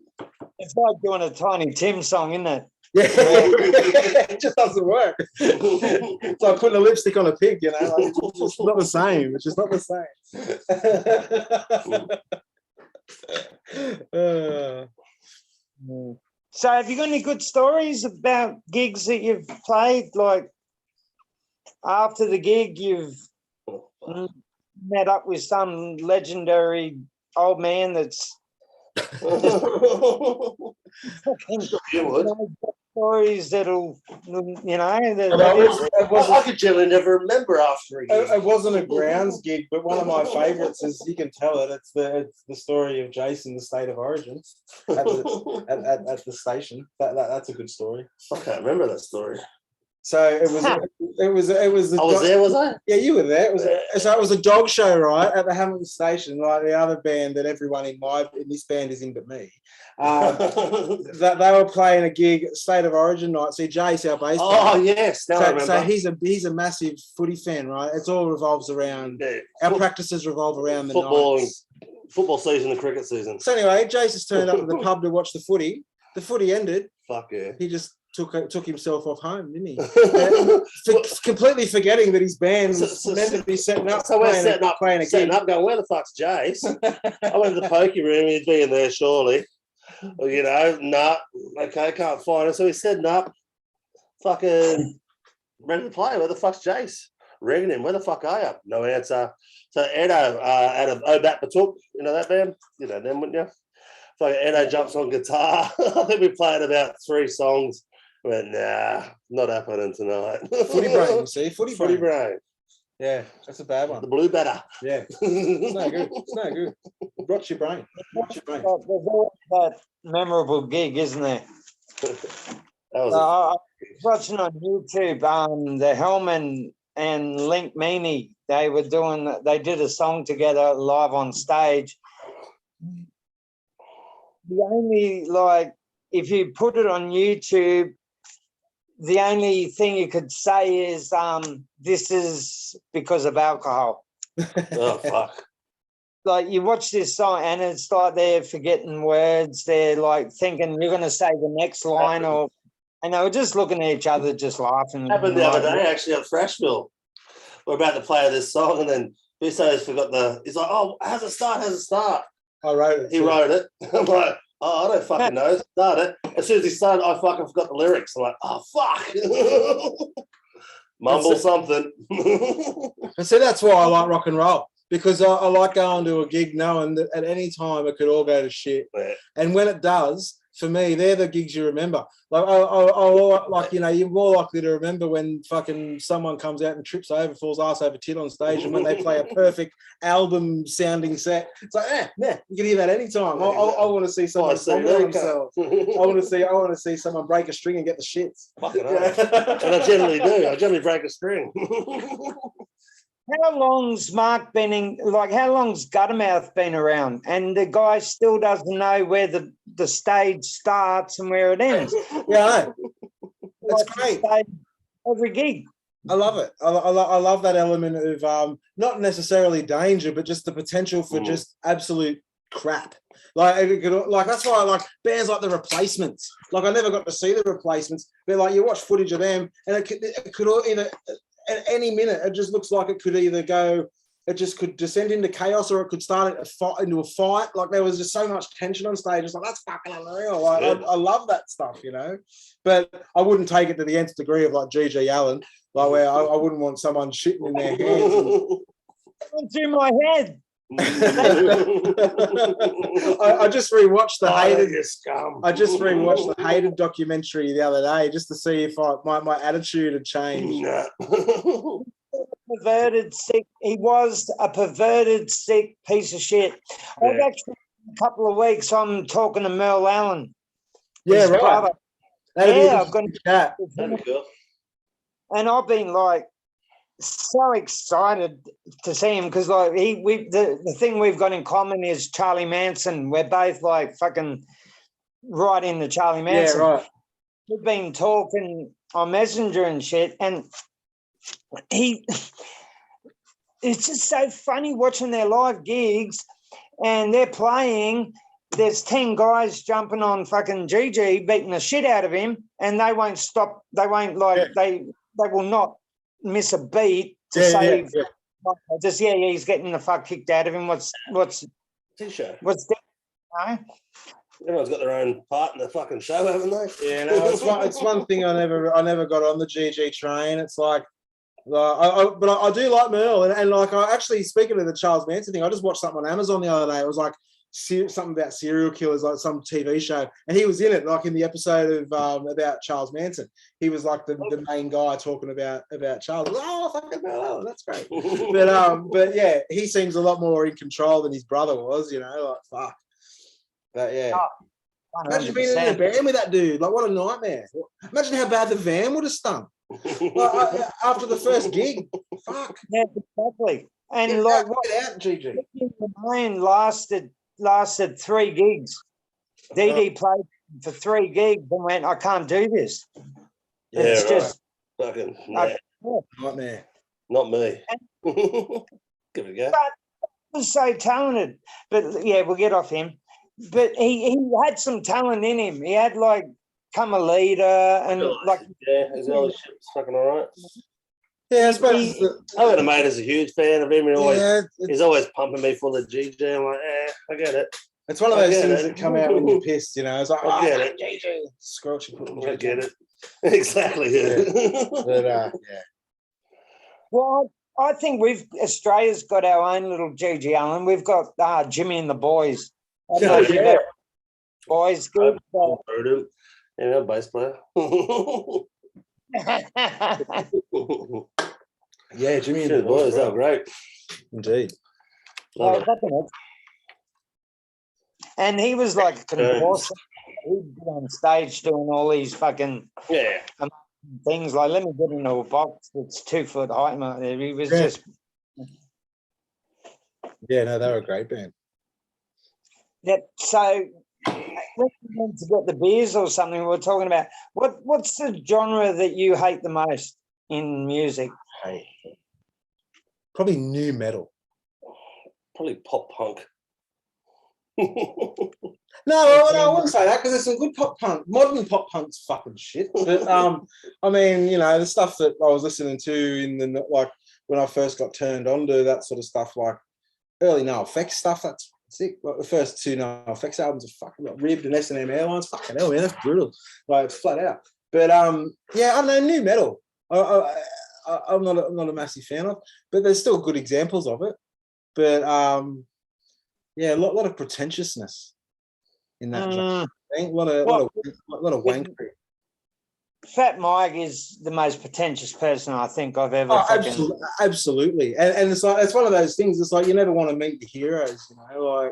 It's like doing a Tiny Tim song, isn't it? Yeah, it just doesn't work. It's like putting a lipstick on a pig, you know. Like, it's just not the same. It's just not the same. So have you got any good stories about gigs that you've played? Like after the gig, you've met up with some legendary old man that's stories that'll, you know. I could generally never remember after a gig. It wasn't a grounds gig, but one of my favourites is, you can tell it. It's the story of Jason, the State of Origin, at the station. That's a good story. I can't remember that story. So it was. I was there, was I? Yeah, you were there. So it was a dog show, right, at the Hamilton station, like the other band that everyone in this band is in but me. That they were playing a gig, State of Origin night. See, Jace, our bass player. Oh yes, now I remember. So he's a massive footy fan, right? It all revolves around our practices revolve around the football, nights. football season and cricket season. So anyway, Jace has turned up at the pub to watch the footy. The footy ended. Fuck yeah. He just took himself off home, didn't he? Completely forgetting that his band was meant to be setting up. So we're setting up, going, where the fuck's Jace? I went to the pokey room, he'd be in there surely. Well, you know, nah, okay, can't find him. So he's setting up, fucking ready to play. Where the fuck's Jace? Ringing him, where the fuck are you? No answer. So Edo out of Obat Batuk, you know that band? You know them, wouldn't you? So Edo jumps on guitar. I think we played about 3 songs. I went, nah, not happening tonight. Footy brain, you see? Footy brain. Yeah, that's a bad one. The blue batter. Yeah. It's no good. It's no good. Rots your brain. Rots your brain. There's always that memorable gig, isn't there? That was I was watching on YouTube, the Hellman and Link Meaney, they did a song together live on stage. The only, like, if you put it on YouTube, the only thing you could say is this is because of alcohol. oh, fuck. Like, you watch this song and it's like they're forgetting words. They're like thinking you're going to say the next line, and they were just looking at each other, just laughing. Happened the other day, actually, at Thrashville. We're about to play this song, and then Bisso's forgot he's like, oh, how's it start? I wrote it. He wrote it. I'm like, oh, I don't fucking know. Start it. As soon as he started, I fucking forgot the lyrics. I'm like, oh, fuck. Mumble something. And so that's why I like rock and roll, because I like going to a gig knowing that at any time it could all go to shit. Yeah. And when it does, for me, they're the gigs you remember. Like, like, you know, you're more likely to remember when fucking someone comes out and trips over, falls ass over tit on stage, and when they play a perfect album sounding set. It's like, yeah, you can hear that anytime. I want to see someone vomit themselves. I want to see someone break a string and get the shits. Fucking hell. And I generally do. I generally break a string. How long's Mark been how long's Guttermouth been around? And the guy still doesn't know where the stage starts and where it ends. Yeah, I know. That's great. Every gig. I love it. I love that element of not necessarily danger, but just the potential for just absolute crap. Like that's why I like bands like the Replacements. Like, I never got to see the Replacements, but like you watch footage of them, and it could either at any minute, it just looks like it could either go, it just could descend into chaos, or it could start into a fight. Like, there was just so much tension on stage. It's like, that's fucking unreal. Like, I love that stuff, you know. But I wouldn't take it to the nth degree of like G.G. Allen, like where I wouldn't want someone shitting in their hands. It's in my head. I just rewatched the hated documentary the other day just to see if my attitude had changed. Perverted, sick. He was a perverted, sick piece of shit. Yeah. I've actually, a couple of weeks, I'm talking to Merle Allen. Yeah, right. Brother. I've got a chat. And I've been like so excited to see him, because like the thing we've got in common is Charlie Manson. We're both like fucking right into Charlie Manson. Yeah, right. We've been talking on Messenger and shit, and it's just so funny watching their live gigs, and they're playing. There's 10 guys jumping on fucking GG, beating the shit out of him, and they won't stop. They won't they will not miss a beat to save. Just he's getting the fuck kicked out of him. What's T-shirt. What's that? No? Everyone's got their own part in the fucking show, haven't they? Yeah, no, it's one thing I never got on the GG train. It's like, but I do like Merle, and like, I actually, speaking of the Charles Manson thing, I just watched something on Amazon the other day. It was like something about serial killers, like some TV show, and he was in it, like in the episode of about Charles Manson. He was like the main guy talking about Charles. Oh, fucking Merle, that's great. But yeah, he seems a lot more in control than his brother was. You know, like fuck. But yeah. Imagine being in a band with that dude. Like, what a nightmare. Imagine how bad the van would have stunk. Like, after the first gig. Fuck. Yeah, exactly. And get like, out, GG. mine lasted 3 gigs. DD played for 3 gigs and went, I can't do this. Yeah, it's right. just fucking Nightmare. not me. Give it a go. But was so talented. But yeah, we'll get off him. But he had some talent in him. He had like come a leader and like his early shit was fucking all right. Yeah, I suppose. I got a mate who's a huge fan of him. Yeah, He's always pumping me full of GJ. I'm like, I get it. it's one of those get things it. that come out when you're pissed, you know. It's like, I get oh, it. JJ, squelch and put them I get it. Exactly. Yeah. But yeah. well, I think Australia's got our own little Gigi Allen. We've got Jimmy and the boys. I don't know if you've ever boys good. Heard him. Yeah, bass player. Yeah, Jimmy and Shit, the boys, boys, they're great. Indeed. Love it. And he was like a contortionist. He'd be on stage doing all these fucking Yeah. things like, let me get into a box that's 2 foot high. Mate. He was Yeah. just. Yeah, no, they were a great band. Yeah, so when we went to get the beers or something, we were talking about what's the genre that you hate the most in music? Hey. Probably new metal. Probably pop punk. No, I wouldn't say that because there's some good pop punk. Modern pop punk's fucking shit. But I mean, you know, the stuff that I was listening to in the like when I first got turned on to that sort of stuff, like early No Effects stuff. That's sick. Like the first 2 No Effects albums are fucking like Ribbed and S&M Airlines. Fucking hell, man, that's brutal. Like it's flat out. But yeah, I know new metal. I'm not a massive fan of, but there's still good examples of it. But yeah, a lot of pretentiousness in that genre. A lot of wankery. Fat Mike is the most pretentious person I think I've ever. Absolutely. And it's like it's one of those things. It's like you never want to meet the heroes, you know.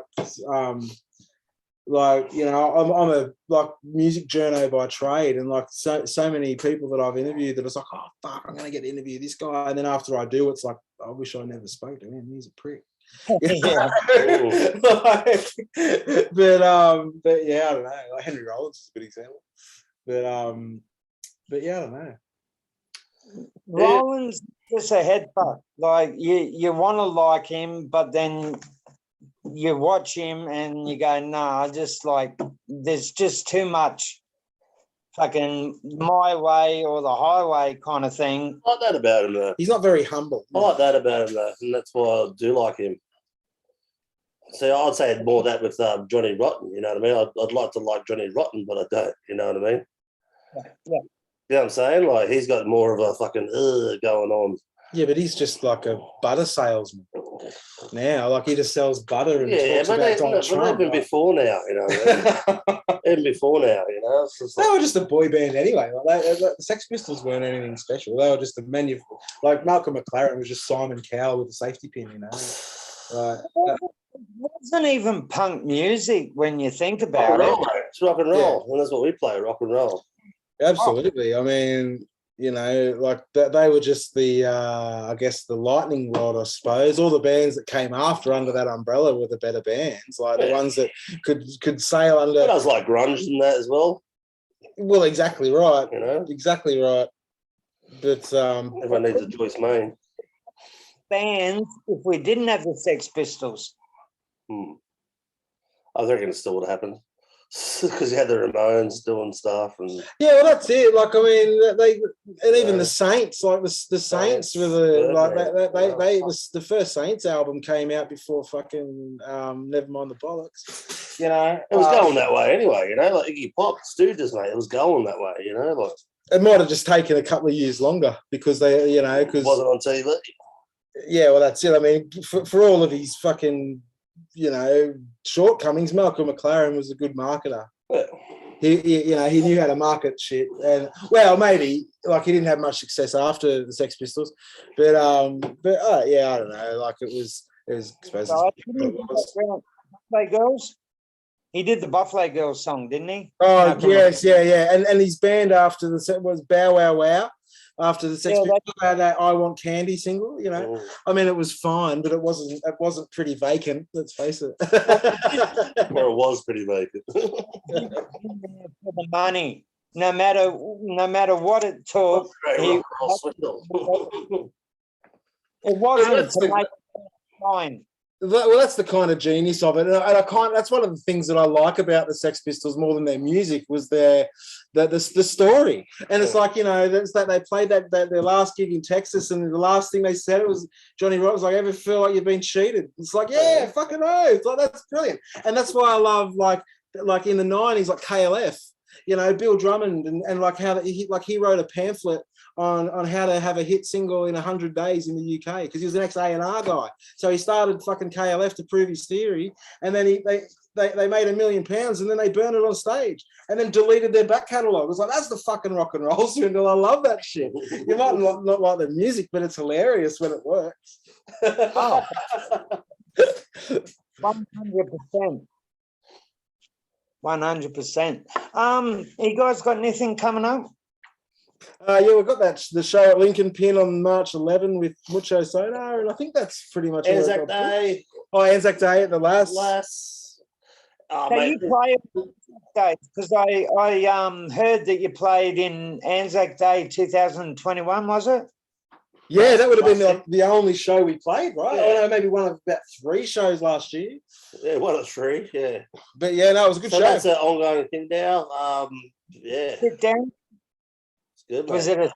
Like you know, I'm a like music journo by trade, and like so many people that I've interviewed that it's like, oh fuck, I'm gonna get to interview this guy, and then after I do, it's like I wish I never spoke to him. He's a prick. Yeah. But yeah, I don't know. Like Henry Rollins is a good example. But yeah, I don't know. Rollins just a head fuck. Like you want to like him, but then you watch him and you go, nah, just like there's just too much fucking my way or the highway kind of thing. I like that about him, though. He's not very humble. I like that about him, though, and that's why I do like him. So I'd say more that with Johnny Rotten, you know what I mean? I'd like to like Johnny Rotten, but I don't, you know what I mean? Yeah. You know what I'm saying? Like, he's got more of a fucking going on. Yeah, but he's just like a butter salesman now. Like he just sells butter and talks about Donald Trump. But even before now, you know what I mean? Even before now, you know? They were just a boy band anyway. Like the Sex Pistols weren't anything special. They were just a menu. Like Malcolm McLaren was just Simon Cowell with a safety pin, you know? It wasn't even punk music when you think about it. It's rock and roll. And that's what we play, rock and roll. Absolutely. I mean, you know, like they were just the, I guess, the lightning rod, I suppose. All the bands that came after under that umbrella were the better bands, like the ones that could sail under. But I was like grunge and that as well. Well, exactly right. You know, exactly right. But everyone needs a Joyce Main. Bands, if we didn't have the Sex Pistols. I reckon it still would have happened. Because you had the Ramones doing stuff, and yeah, well, that's it. Like, I mean, even the Saints, like the Saints were the first Saints album came out before fucking Nevermind the Bollocks. You know, it was going that way anyway. You know, like Iggy Pop, Stooges, mate, it was going that way. You know, like it might have just taken a couple of years longer because they, you know, because it wasn't on TV. Yeah, well, that's it. I mean, for all of his fucking, you know, shortcomings, Malcolm McLaren was a good marketer. Yeah. He knew how to market shit, and well, maybe like he didn't have much success after the Sex Pistols, but yeah, I don't know. Like it was I suppose. Buffalo Girls. He did the Buffalo Girls song, didn't he? Oh yes, yeah, and his band after the set was Bow Wow Wow. After the Sex Pistols had that "I Want Candy" single, you know, I mean, it was fine, but it wasn't pretty vacant. Let's face it. Well, it was pretty vacant. For the money, no matter what it took, it wasn't to make it fine. Well, that's the kind of genius of it, and that's one of the things that I like about the Sex Pistols more than their music was the story. And it's like, that's that they played that their last gig in Texas, and the last thing they said, it was Johnny Rotten was like, "Ever feel like you've been cheated?" It's like, yeah, fucking no. It's like, that's brilliant, and that's why I love like in the '90s, like KLF. Bill Drummond and like how he wrote a pamphlet on how to have a hit single in 100 days in the UK because he was an ex-A&R guy. So he started fucking KLF to prove his theory, and then they made £1 million, and then they burned it on stage and then deleted their back catalogue. It was like, that's the fucking rock and roll swindle. I love that shit. You might not like the music, but it's hilarious when it works. Oh, 100%. 100%. You guys got anything coming up? Yeah, we've got the show at Lincoln Pin on March 11 with Mucho Sonar, and I think that's pretty much Anzac Day. Oh, Anzac Day at the last. Oh, So mate. you play Anzac Day because I heard that you played in Anzac Day 2021, was it? Yeah, that would have been the only show we played, right? Yeah. I know, maybe one of about 3 shows last year. Yeah, 1 of 3, yeah. But yeah, no, it was a good show. That's an ongoing thing now. Yeah. Sit down. It's good, mate. Was it a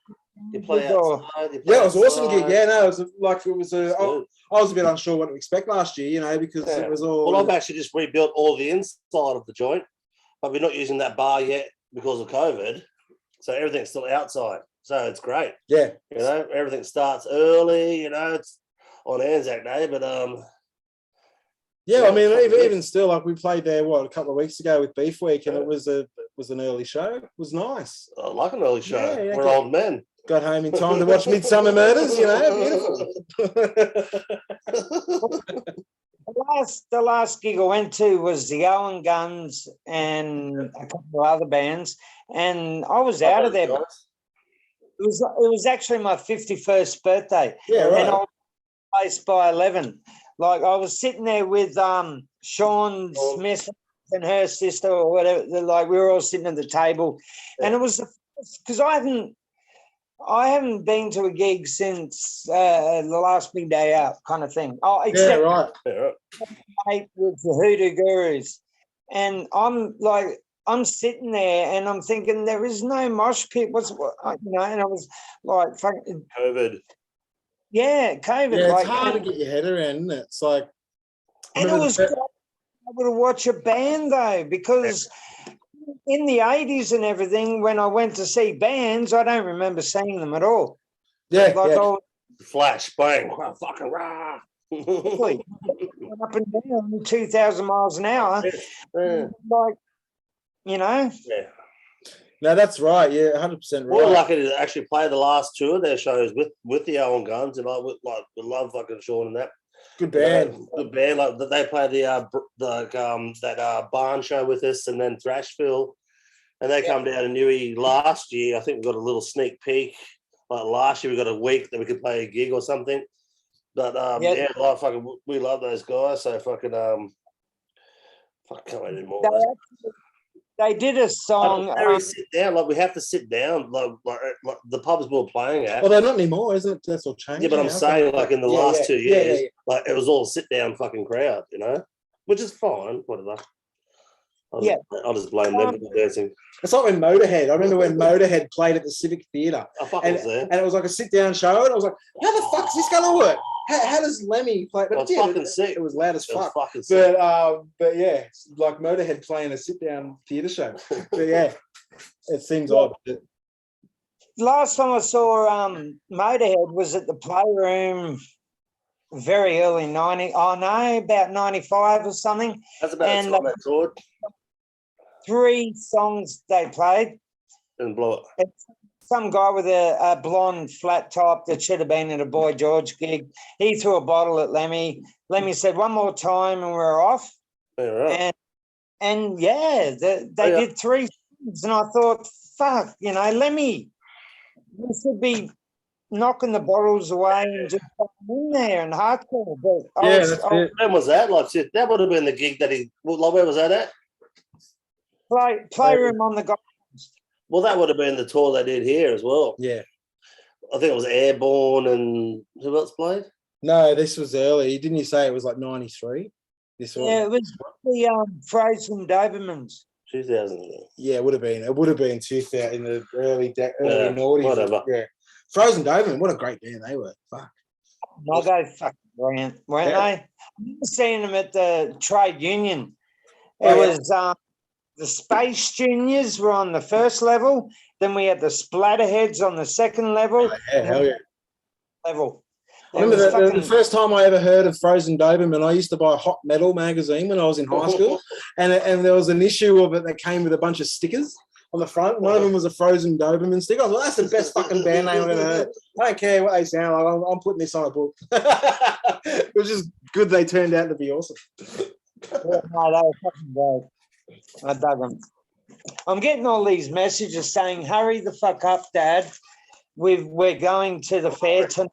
You play or- outside. You play Yeah, it was an awesome outside. gig. Yeah, no, it was It's good. I was a bit unsure what to expect last year, because it was all. Well, I've actually just rebuilt all the inside of the joint, but we're not using that bar yet because of COVID. So everything's still outside. So it's great. Yeah. Everything starts early, it's on Anzac Day, but Yeah, Yeah, I mean, fucking good. even still, like we played there a couple of weeks ago with Beef Week, and it was an early show. It was nice. I like an early show. Yeah, yeah, We're okay. old men. Got home in time to watch Midsummer Murders. Beautiful. The last gig I went to was the Owen Guns and a couple of other bands, and I was out of there. It was actually my 51st birthday. Yeah, right. And I was placed by 11. Like I was sitting there with Sean Smith and her sister or whatever. Like we were all sitting at the table, and it was because I haven't been to a gig since the last big day out, kind of thing. Oh, except right. with the Hoodoo Gurus, and I'm sitting there and I'm thinking there is no mosh pit. And I was like, fucking COVID. yeah, COVID. Yeah, like, it's hard to get your head around, isn't it? It's like, and it was great to be able to watch a band though, because in the 80s and everything, when I went to see bands, I don't remember seeing them at all. yeah, Like yeah. I was Flash, bang, fucking rah. went up and down 2,000 miles an hour, Yeah. like Yeah. No, that's right. Yeah, 100% We're right. lucky to actually play the last 2 of their shows with the Owen Guns, and we love fucking Sean and that. Good band. Good band. Like they played that barn show with us, and then Thrashville, and they come down to Newey last year. I think we got a little sneak peek. Like last year, we got a week that we could play a gig or something. But we love those guys. So fucking can't wait anymore. they did a song. Sit down. Like we have to sit down. Like the pubs we were playing at. Well, they're not anymore, isn't it? That's all changed. Yeah, but I'm now, saying, so- like in the Yeah, last yeah, 2 yeah, years, yeah. like it was all sit down fucking crowd, which is fine. Whatever. I'll just blame them for dancing. It's like when Motorhead. I remember when Motorhead played at the Civic Theatre, I fucking and, was there. and it was like a sit-down show, and I was like, "How the fuck's this going to work? How does Lemmy play?" But It was it did. fucking sick. It was loud as It was fuck. fucking sick. But yeah, it's like Motorhead playing a sit-down theatre show. But yeah, it seems odd. Last time I saw Motorhead was at the Playroom, very early 90. Oh no, about 95 or something. That's about and, the time I toured 3 songs they played. and blow it. Some guy with a blonde flat top that should have been at a Boy George gig. He threw a bottle at Lemmy. Lemmy said, "One more time," and we're off. Yeah, right. And they did 3 songs, and I thought, "Fuck, Lemmy, you should be knocking the bottles away and just in there and hardcore." But That's it. When was that? Like, shit, that would have been the gig that where was that at? Playroom on the golf. Well, that would have been the tour they did here as well. Yeah. I think it was Airborne and who else played? No, this was early. Didn't you say it was like 93? This one? Yeah, it was the frozen Dobermans. 2000. Yeah, it would have been. It would have been 2000 in the early noughties. Whatever. Yeah. Frozen Doberman, what a great band they were. Fuck. No, they fucking brilliant, weren't Yeah. they? I remember seeing them at the trade union. It Oh, yeah. was the Space Juniors were on the first level. Then we had the Splatterheads on the second level. Yeah, hell yeah. Level. I remember the first time I ever heard of Frozen Doberman, I used to buy a Hot Metal magazine when I was in high school, and there was an issue of it that came with a bunch of stickers on the front. One of them was a Frozen Doberman sticker. I was like, that's the best fucking band name I've ever heard. I don't care what they sound like. I'm putting this on a book. It was just good they turned out to be awesome. Yeah, no, they were fucking great. I dug them. I'm getting all these messages saying, hurry the fuck up, Dad. We're going to the fair tonight.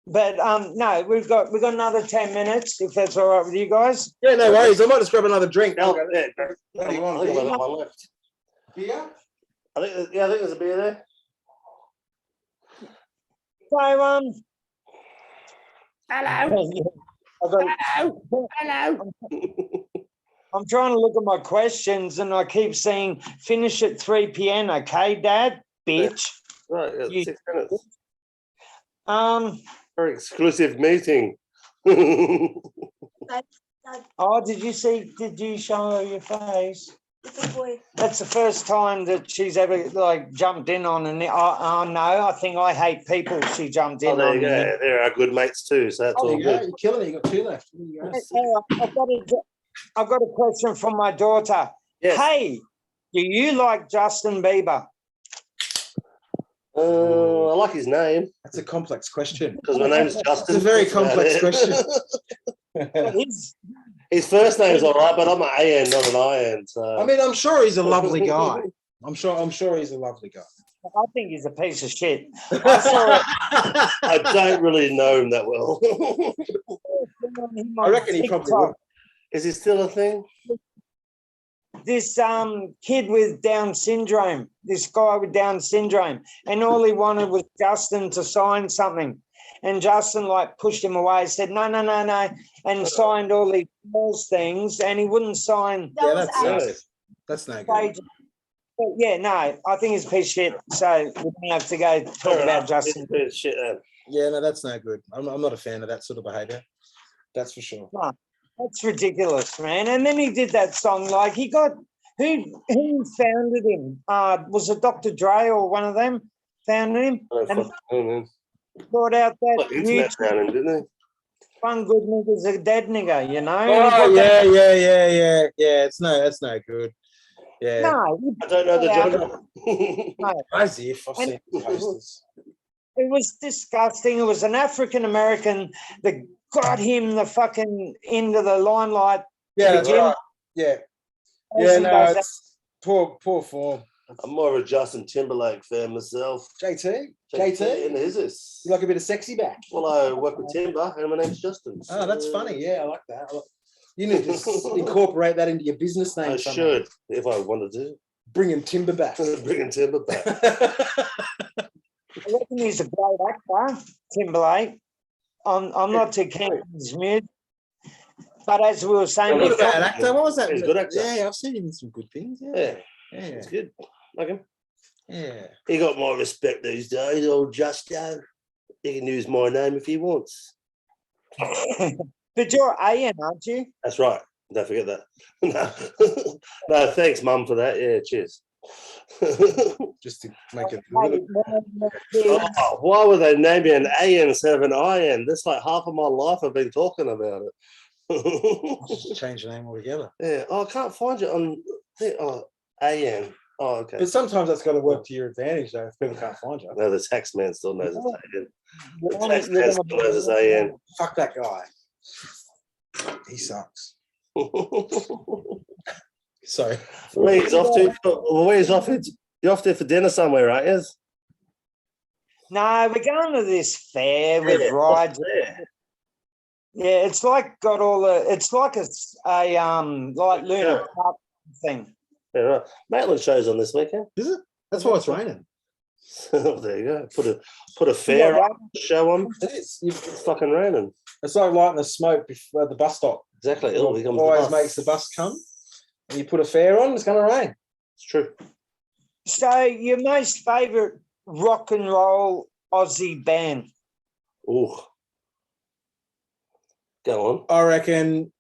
But no, we've got another 10 minutes, if that's all right with you guys. Yeah, no worries. I might just grab another drink. No, Okay. yeah, What do you want? I think I've got one left. Beer? I think there's a beer there. So Hello. Hello. I'm trying to look at my questions and I keep saying finish at 3 p.m. Okay, Dad? Bitch. Right, yeah, You- 6 minutes. Um, Very exclusive meeting. oh, did you show her your face? Little boy. That's the first time that she's ever like jumped in on and oh no, I think I hate people she jumped in Oh, there on. you go. They're our good mates too, so that's Oh, all you go. good. You're killing it. You got 2 left. There you go. I've got a question from my daughter. Yes. Hey, do you like Justin Bieber? I like his name That's a complex question. because my name's Justin. It's a very That's about complex it. question. His first name's all right, but I'm an AN, not an IN. So I mean, I'm sure he's a lovely guy. I'm sure he's a lovely guy. I think he's a piece of shit. I saw I don't really know him that well. him I on reckon he probably TikTok. would. Is he still a thing? This kid with Down syndrome, this guy with Down syndrome, and all he wanted was Justin to sign something. And Justin like pushed him away, said, no, and signed all these false things, and he wouldn't sign. That Yeah, was that's Alex. nice. That's no good. pages. But yeah, no, I think he's a piece of shit. So we don't have to go talk Fair about enough. Justin. It's shit. Yeah, no, that's no good. I'm not a fan of that sort of behaviour. That's for sure. That's ridiculous, man. And then he did that song, like he got who founded him? Was it Dr. Dre or one of them founded him? I don't And fucking know, man. brought out that Like new internet found him, didn't they? one good nigga's a dead nigga, you know? And he Oh brought that- yeah. That's no good. Yeah. No, I don't know the Yeah. genre. As if I've seen the posters. it was disgusting. It was an African American that got him the fucking into the limelight. Yeah, that's Begin- right. Yeah. Yeah, no, it's poor form. I'm more of a Justin Timberlake fan myself. JT? And is this? You like a bit of sexy back? Well, I work with Timber, and my name's Justin. Oh, that's so funny. Yeah, I like that. You need to incorporate that into your business name. I somehow. should, if I wanted to. Bringing timber back. Bringing Timber back. I reckon he's a great actor, Timberlake. I'm not too keen on his music. But as we were saying What before, about actor? What was that? He's a good actor. Yeah, I've seen him in some good things. Yeah. Yeah, Yeah. it's good. Like him. Yeah. He got my respect these days, old Justo. He can use my name if he wants. but you're AN, aren't you? That's right. Don't forget that. No, no, thanks, Mum, for that. Yeah, cheers. Just to make it a little. Oh, why would they name me an AN instead of an IN? That's like half of my life I've been talking about it. Just change the name altogether. Yeah. Oh, I can't find you on AN. Oh, okay. But sometimes that's got to work to your advantage, though, if people can't find you. No, the tax man still knows it's AN. The You're tax gonna- man still knows it's AN. Fuck that guy. He sucks. So, Where he's off to? Where he's off to? You're off there for dinner somewhere, right? Yes. No, we're going to this fair with Yeah, rides. yeah. Yeah, it's like got all the. It's like a like Luna Yeah. Park thing. Yeah, right. Maitland show's on this weekend. is it? That's why it's raining. There you go. Put a fair on, show on. It is. It's fucking raining. It's like lighting the smoke before at the bus stop. Exactly. It Oh, here comes the always bus. makes the bus come. And you put a fair on, it's going to rain. It's true. So your most favourite rock and roll Aussie band? Ooh. Go on. I reckon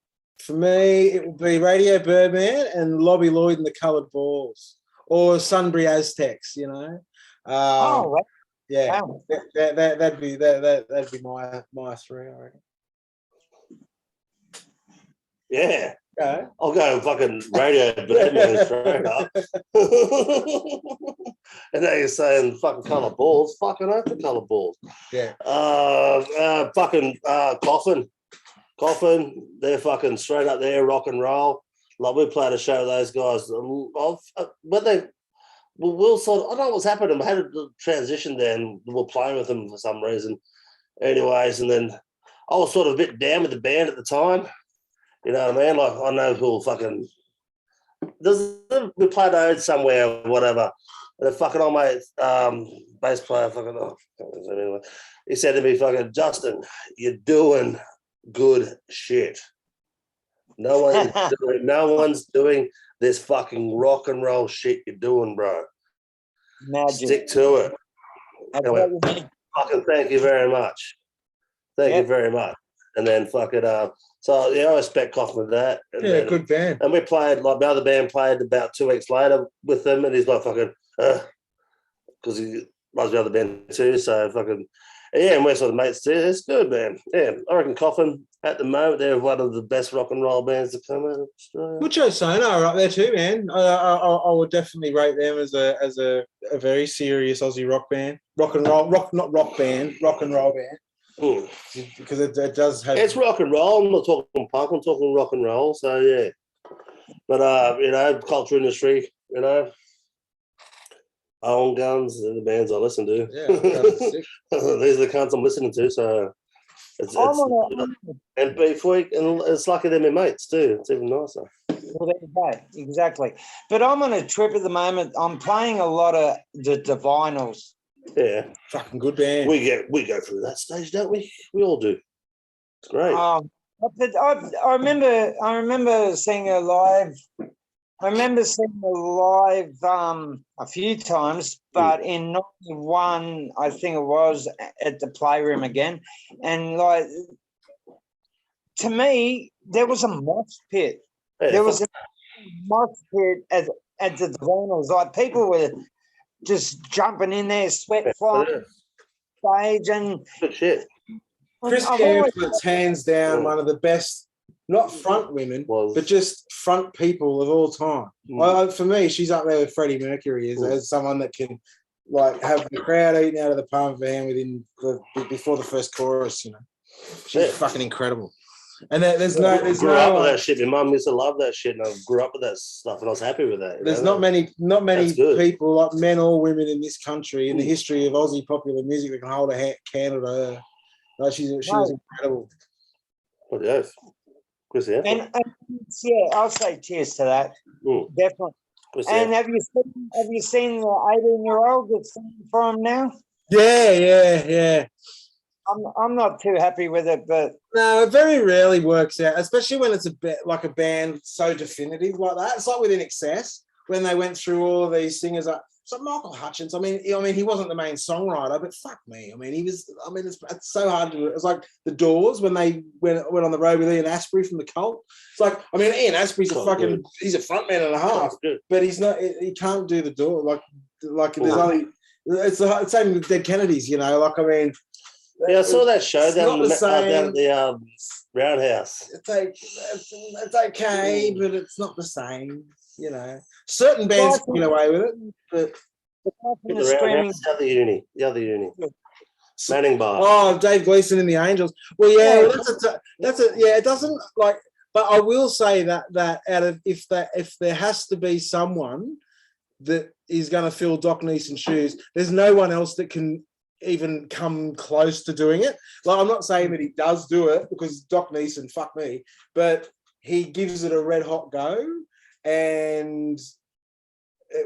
for me, it will be Radio Birdman and Lobby Lloyd and the Coloured Balls, or Sunbury Aztecs. You know. Yeah, wow. that'd be my three. I reckon. Yeah. Okay. I'll go fucking Radio Birdman straight up. And now you're saying fucking colour balls. Fucking open colour balls. Yeah. Fucking Coffin. They're fucking straight up there, rock and roll. Like we played a show with those guys. When they we'll sort of, I don't know what's happened. I had a transition there and we were playing with them for some reason. Anyways, and then I was sort of a bit down with the band at the time. You know what I mean? Like, I know who'll fucking... we played Ode somewhere or whatever. And the fucking old mate, bass player, anyway, he said to me, fucking, Justin, you're doing good shit. No one's doing this fucking rock and roll shit you're doing, bro. Magic. Stick to it. That's Anyway, what you mean. fucking thank you very much. Thank you very much. And then fucking so yeah, I respect Coffin with that. And Yeah, then, good band. And we played, like the other band played about 2 weeks later with them, and he's like fucking because he loves the other band too. So fucking yeah, and we're sort of mates too. It's good, man. Yeah, I reckon Coffin at the moment they're one of the best rock and roll bands to come out of Australia. Butcho Sono are up there too, man. I would definitely rate them as a very serious Aussie rock band, rock and roll band. Because it does have. It's rock and roll. I'm not talking punk. I'm talking rock and roll. So yeah, but you know, culture industry. You know, Own Guns and the bands I listen to. Yeah, sick. These are the cunts I'm listening to. So it's and beef week, and it's lucky they're my mates too. It's even nicer. Well, there you go. Exactly. But I'm on a trip at the moment. I'm playing a lot of the vinyls. Yeah, Fucking good band. we go through that stage, don't we? We all do. It's great. But I remember seeing her live. I remember seeing her live a few times, but in '91, I think it was at the Playroom again, and like to me, there was a mosh pit. Yeah, There was a mosh pit at the vinyls. Like people were just jumping in there, sweat flying stage, and good shit. Chris Camford's hands down one of the best, not front women, but just front people of all time. For me, she's up there with Freddie Mercury as someone that can like have the crowd eating out of the palm of her hand before the first chorus. You know, she's fucking incredible. And there's no grew up with that shit. My mum used to love that shit, and I grew up with that stuff, and I was happy with that. There's not many people, like men or women in this country, in the history of Aussie popular music, that can hold a candle to her. Like she was incredible. What else? Chris, yeah. And yeah, I'll say cheers to that. Definitely. Chris, and have you seen the 18-year-old that's singing for him now? Yeah. I'm not too happy with it, but no, it very rarely works out, especially when it's like a band so definitive like that. It's like with In Excess when they went through all of these singers. So Michael Hutchence. I mean, he wasn't the main songwriter, but fuck me. I mean, he was. I mean, it's so hard to do. It's like the Doors when they went on the road with Ian Astbury from the Cult. It's like, I mean, Ian Astbury's he's a frontman and a half, but he's not. He can't do the Door like there's only. It's the same with Dead Kennedys, you know. Like, I mean. Yeah, I saw that show down at the Roundhouse. It's okay, but it's not the same, you know. Certain bands can get away with it, but the Roundhouse, the other uni. Manning Bar. Oh, Dave Gleason and the Angels. Well, yeah, it doesn't like. But I will say that out of if there has to be someone that is going to fill Doc Neeson's shoes, there's no one else that can even come close to doing it. Like, I'm not saying that he does do it because Doc Neeson, fuck me, but he gives it a red hot go, and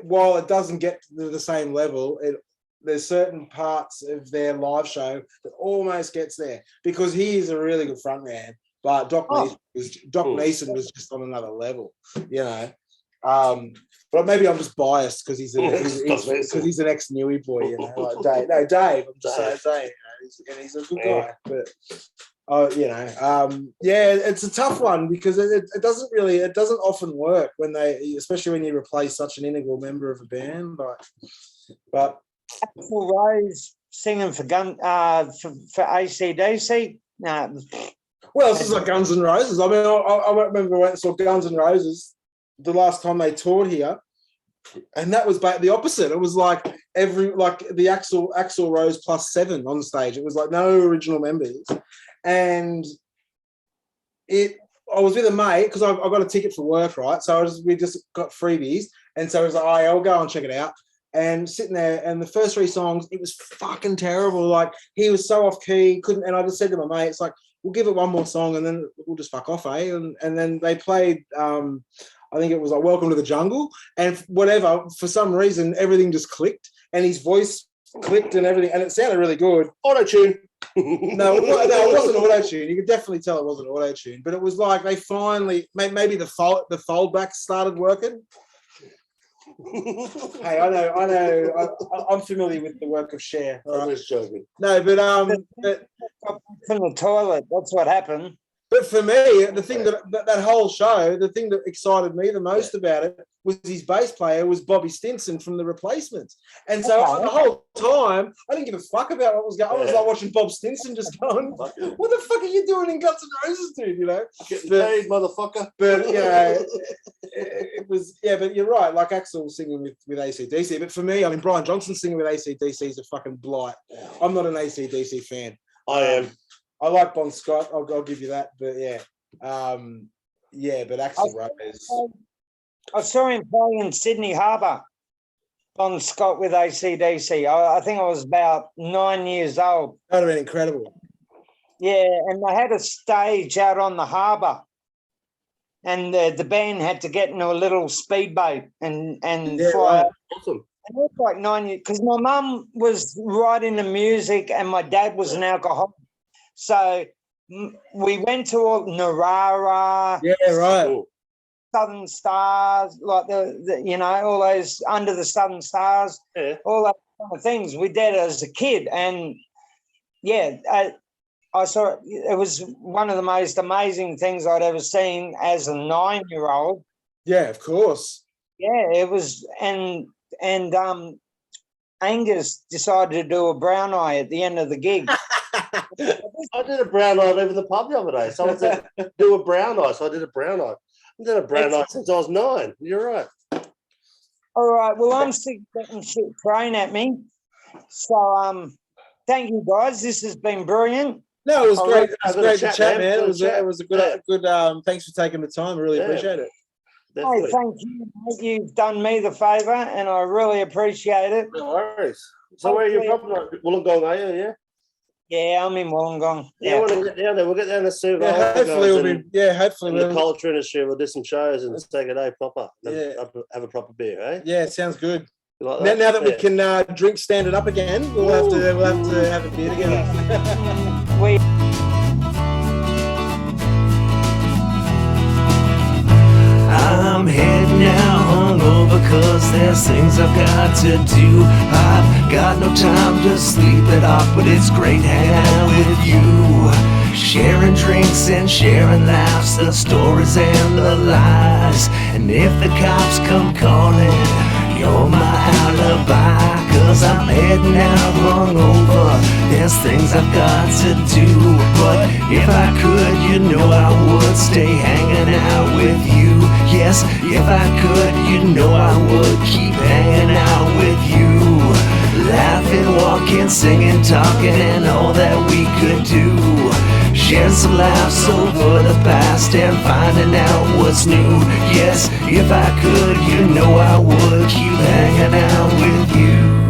while it doesn't get to the same level, there's certain parts of their live show that almost gets there because he is a really good front man. But Doc Neeson was just on another level, you know. But maybe I'm just biased because he's an ex-Newey boy, you know. Like Dave. I'm just saying, you know, he's a good guy. But you know, yeah, it's a tough one because it doesn't often work when especially when you replace such an integral member of a band. But Axl Rose singing for AC/DC. No. Well, this is like Guns N' Roses. I mean, I remember when I saw Guns N' Roses the last time they toured here, and that was the opposite. It was like the Axl Rose plus 7 on stage. It was like no original members, and I was with a mate because I got a ticket for work, right? So we just got freebies, and so I was like, oh, yeah, I'll go and check it out. And sitting there, and the first 3 songs, it was fucking terrible. Like he was so off key, couldn't. And I just said to my mate, it's like, we'll give it one more song, and then we'll just fuck off, eh? And then they played. I think it was like Welcome to the Jungle, and whatever. For some reason, everything just clicked, and his voice clicked and everything, and it sounded really good. Auto-tune. No, it wasn't auto-tune. You could definitely tell it wasn't auto-tune, but it was like they finally, maybe the foldback started working. Hey, I know. I'm familiar with the work of Cher. I'm just joking. No, but from the toilet. That's what happened. But for me, the thing that whole show, the thing that excited me the most about it was his bass player was Bobby Stinson from The Replacements. And so the whole time, I didn't give a fuck about what was going on. I was like watching Bob Stinson just going, what the fuck are you doing in Guns N' Roses, dude? You know? Getting paid, motherfucker. But, you know, it was, yeah, but you're right. Like Axl singing with AC/DC. But for me, I mean, Brian Johnson singing with AC/DC is a fucking blight. I'm not an AC/DC fan. I am. I like Bon Scott. I'll give you that. But yeah, but Axl Rose. I saw him play in Sydney Harbour. Bon Scott with AC/DC. I think I was about 9 years old. That would have been incredible. Yeah, and they had a stage out on the harbour, and the band had to get into a little speedboat and fly. Right. Awesome. And it was like 9 years because my mum was right into music and my dad was an alcoholic. So we went to all Narara, right, Southern Stars, like the you know, all those Under the Southern Stars, all those kind of things. We did it as a kid, and yeah, I saw it. It was one of the most amazing things I'd ever seen as a 9-year-old. Yeah, of course. Yeah, it was, and Angus decided to do a brown eye at the end of the gig. I did a brown eye over the pub the other day. Someone said, do a brown eye. So I did a brown eye. I've done a brown eye since I was 9. You're right. All right. Well, I'm sick of getting shit thrown at me. So thank you guys. This has been brilliant. No, it was great. It was great to chat, man. It was a good thanks for taking the time. I really appreciate it. Hey, thank you, mate. You've done me the favour and I really appreciate it. No worries. So where are you from? Wollongong, are you? Yeah. Yeah, I'm in Wollongong. Yeah, I want to get down there. We'll get down there soon. Hopefully the culture industry. We'll do some shows and take a day proper. Have a proper beer, eh? Yeah, it sounds good. Like that? Now that we can drink standing up again, we'll have to have a beer together. I'm heading out hungover cause there's things I've got to do. I've got no time to sleep it off, but it's great hanging out with you. Sharing drinks and sharing laughs, the stories and the lies. And if the cops come calling, you're my alibi. Cause I'm heading out hungover, there's things I've got to do. But if I could, you know I would stay hanging out with you. Yes, if I could, you know I would keep hanging out with you. Laughing, walking, singing, talking, and all that we could do. Share some laughs over the past and finding out what's new. Yes, if I could, you know I would keep hanging out with you.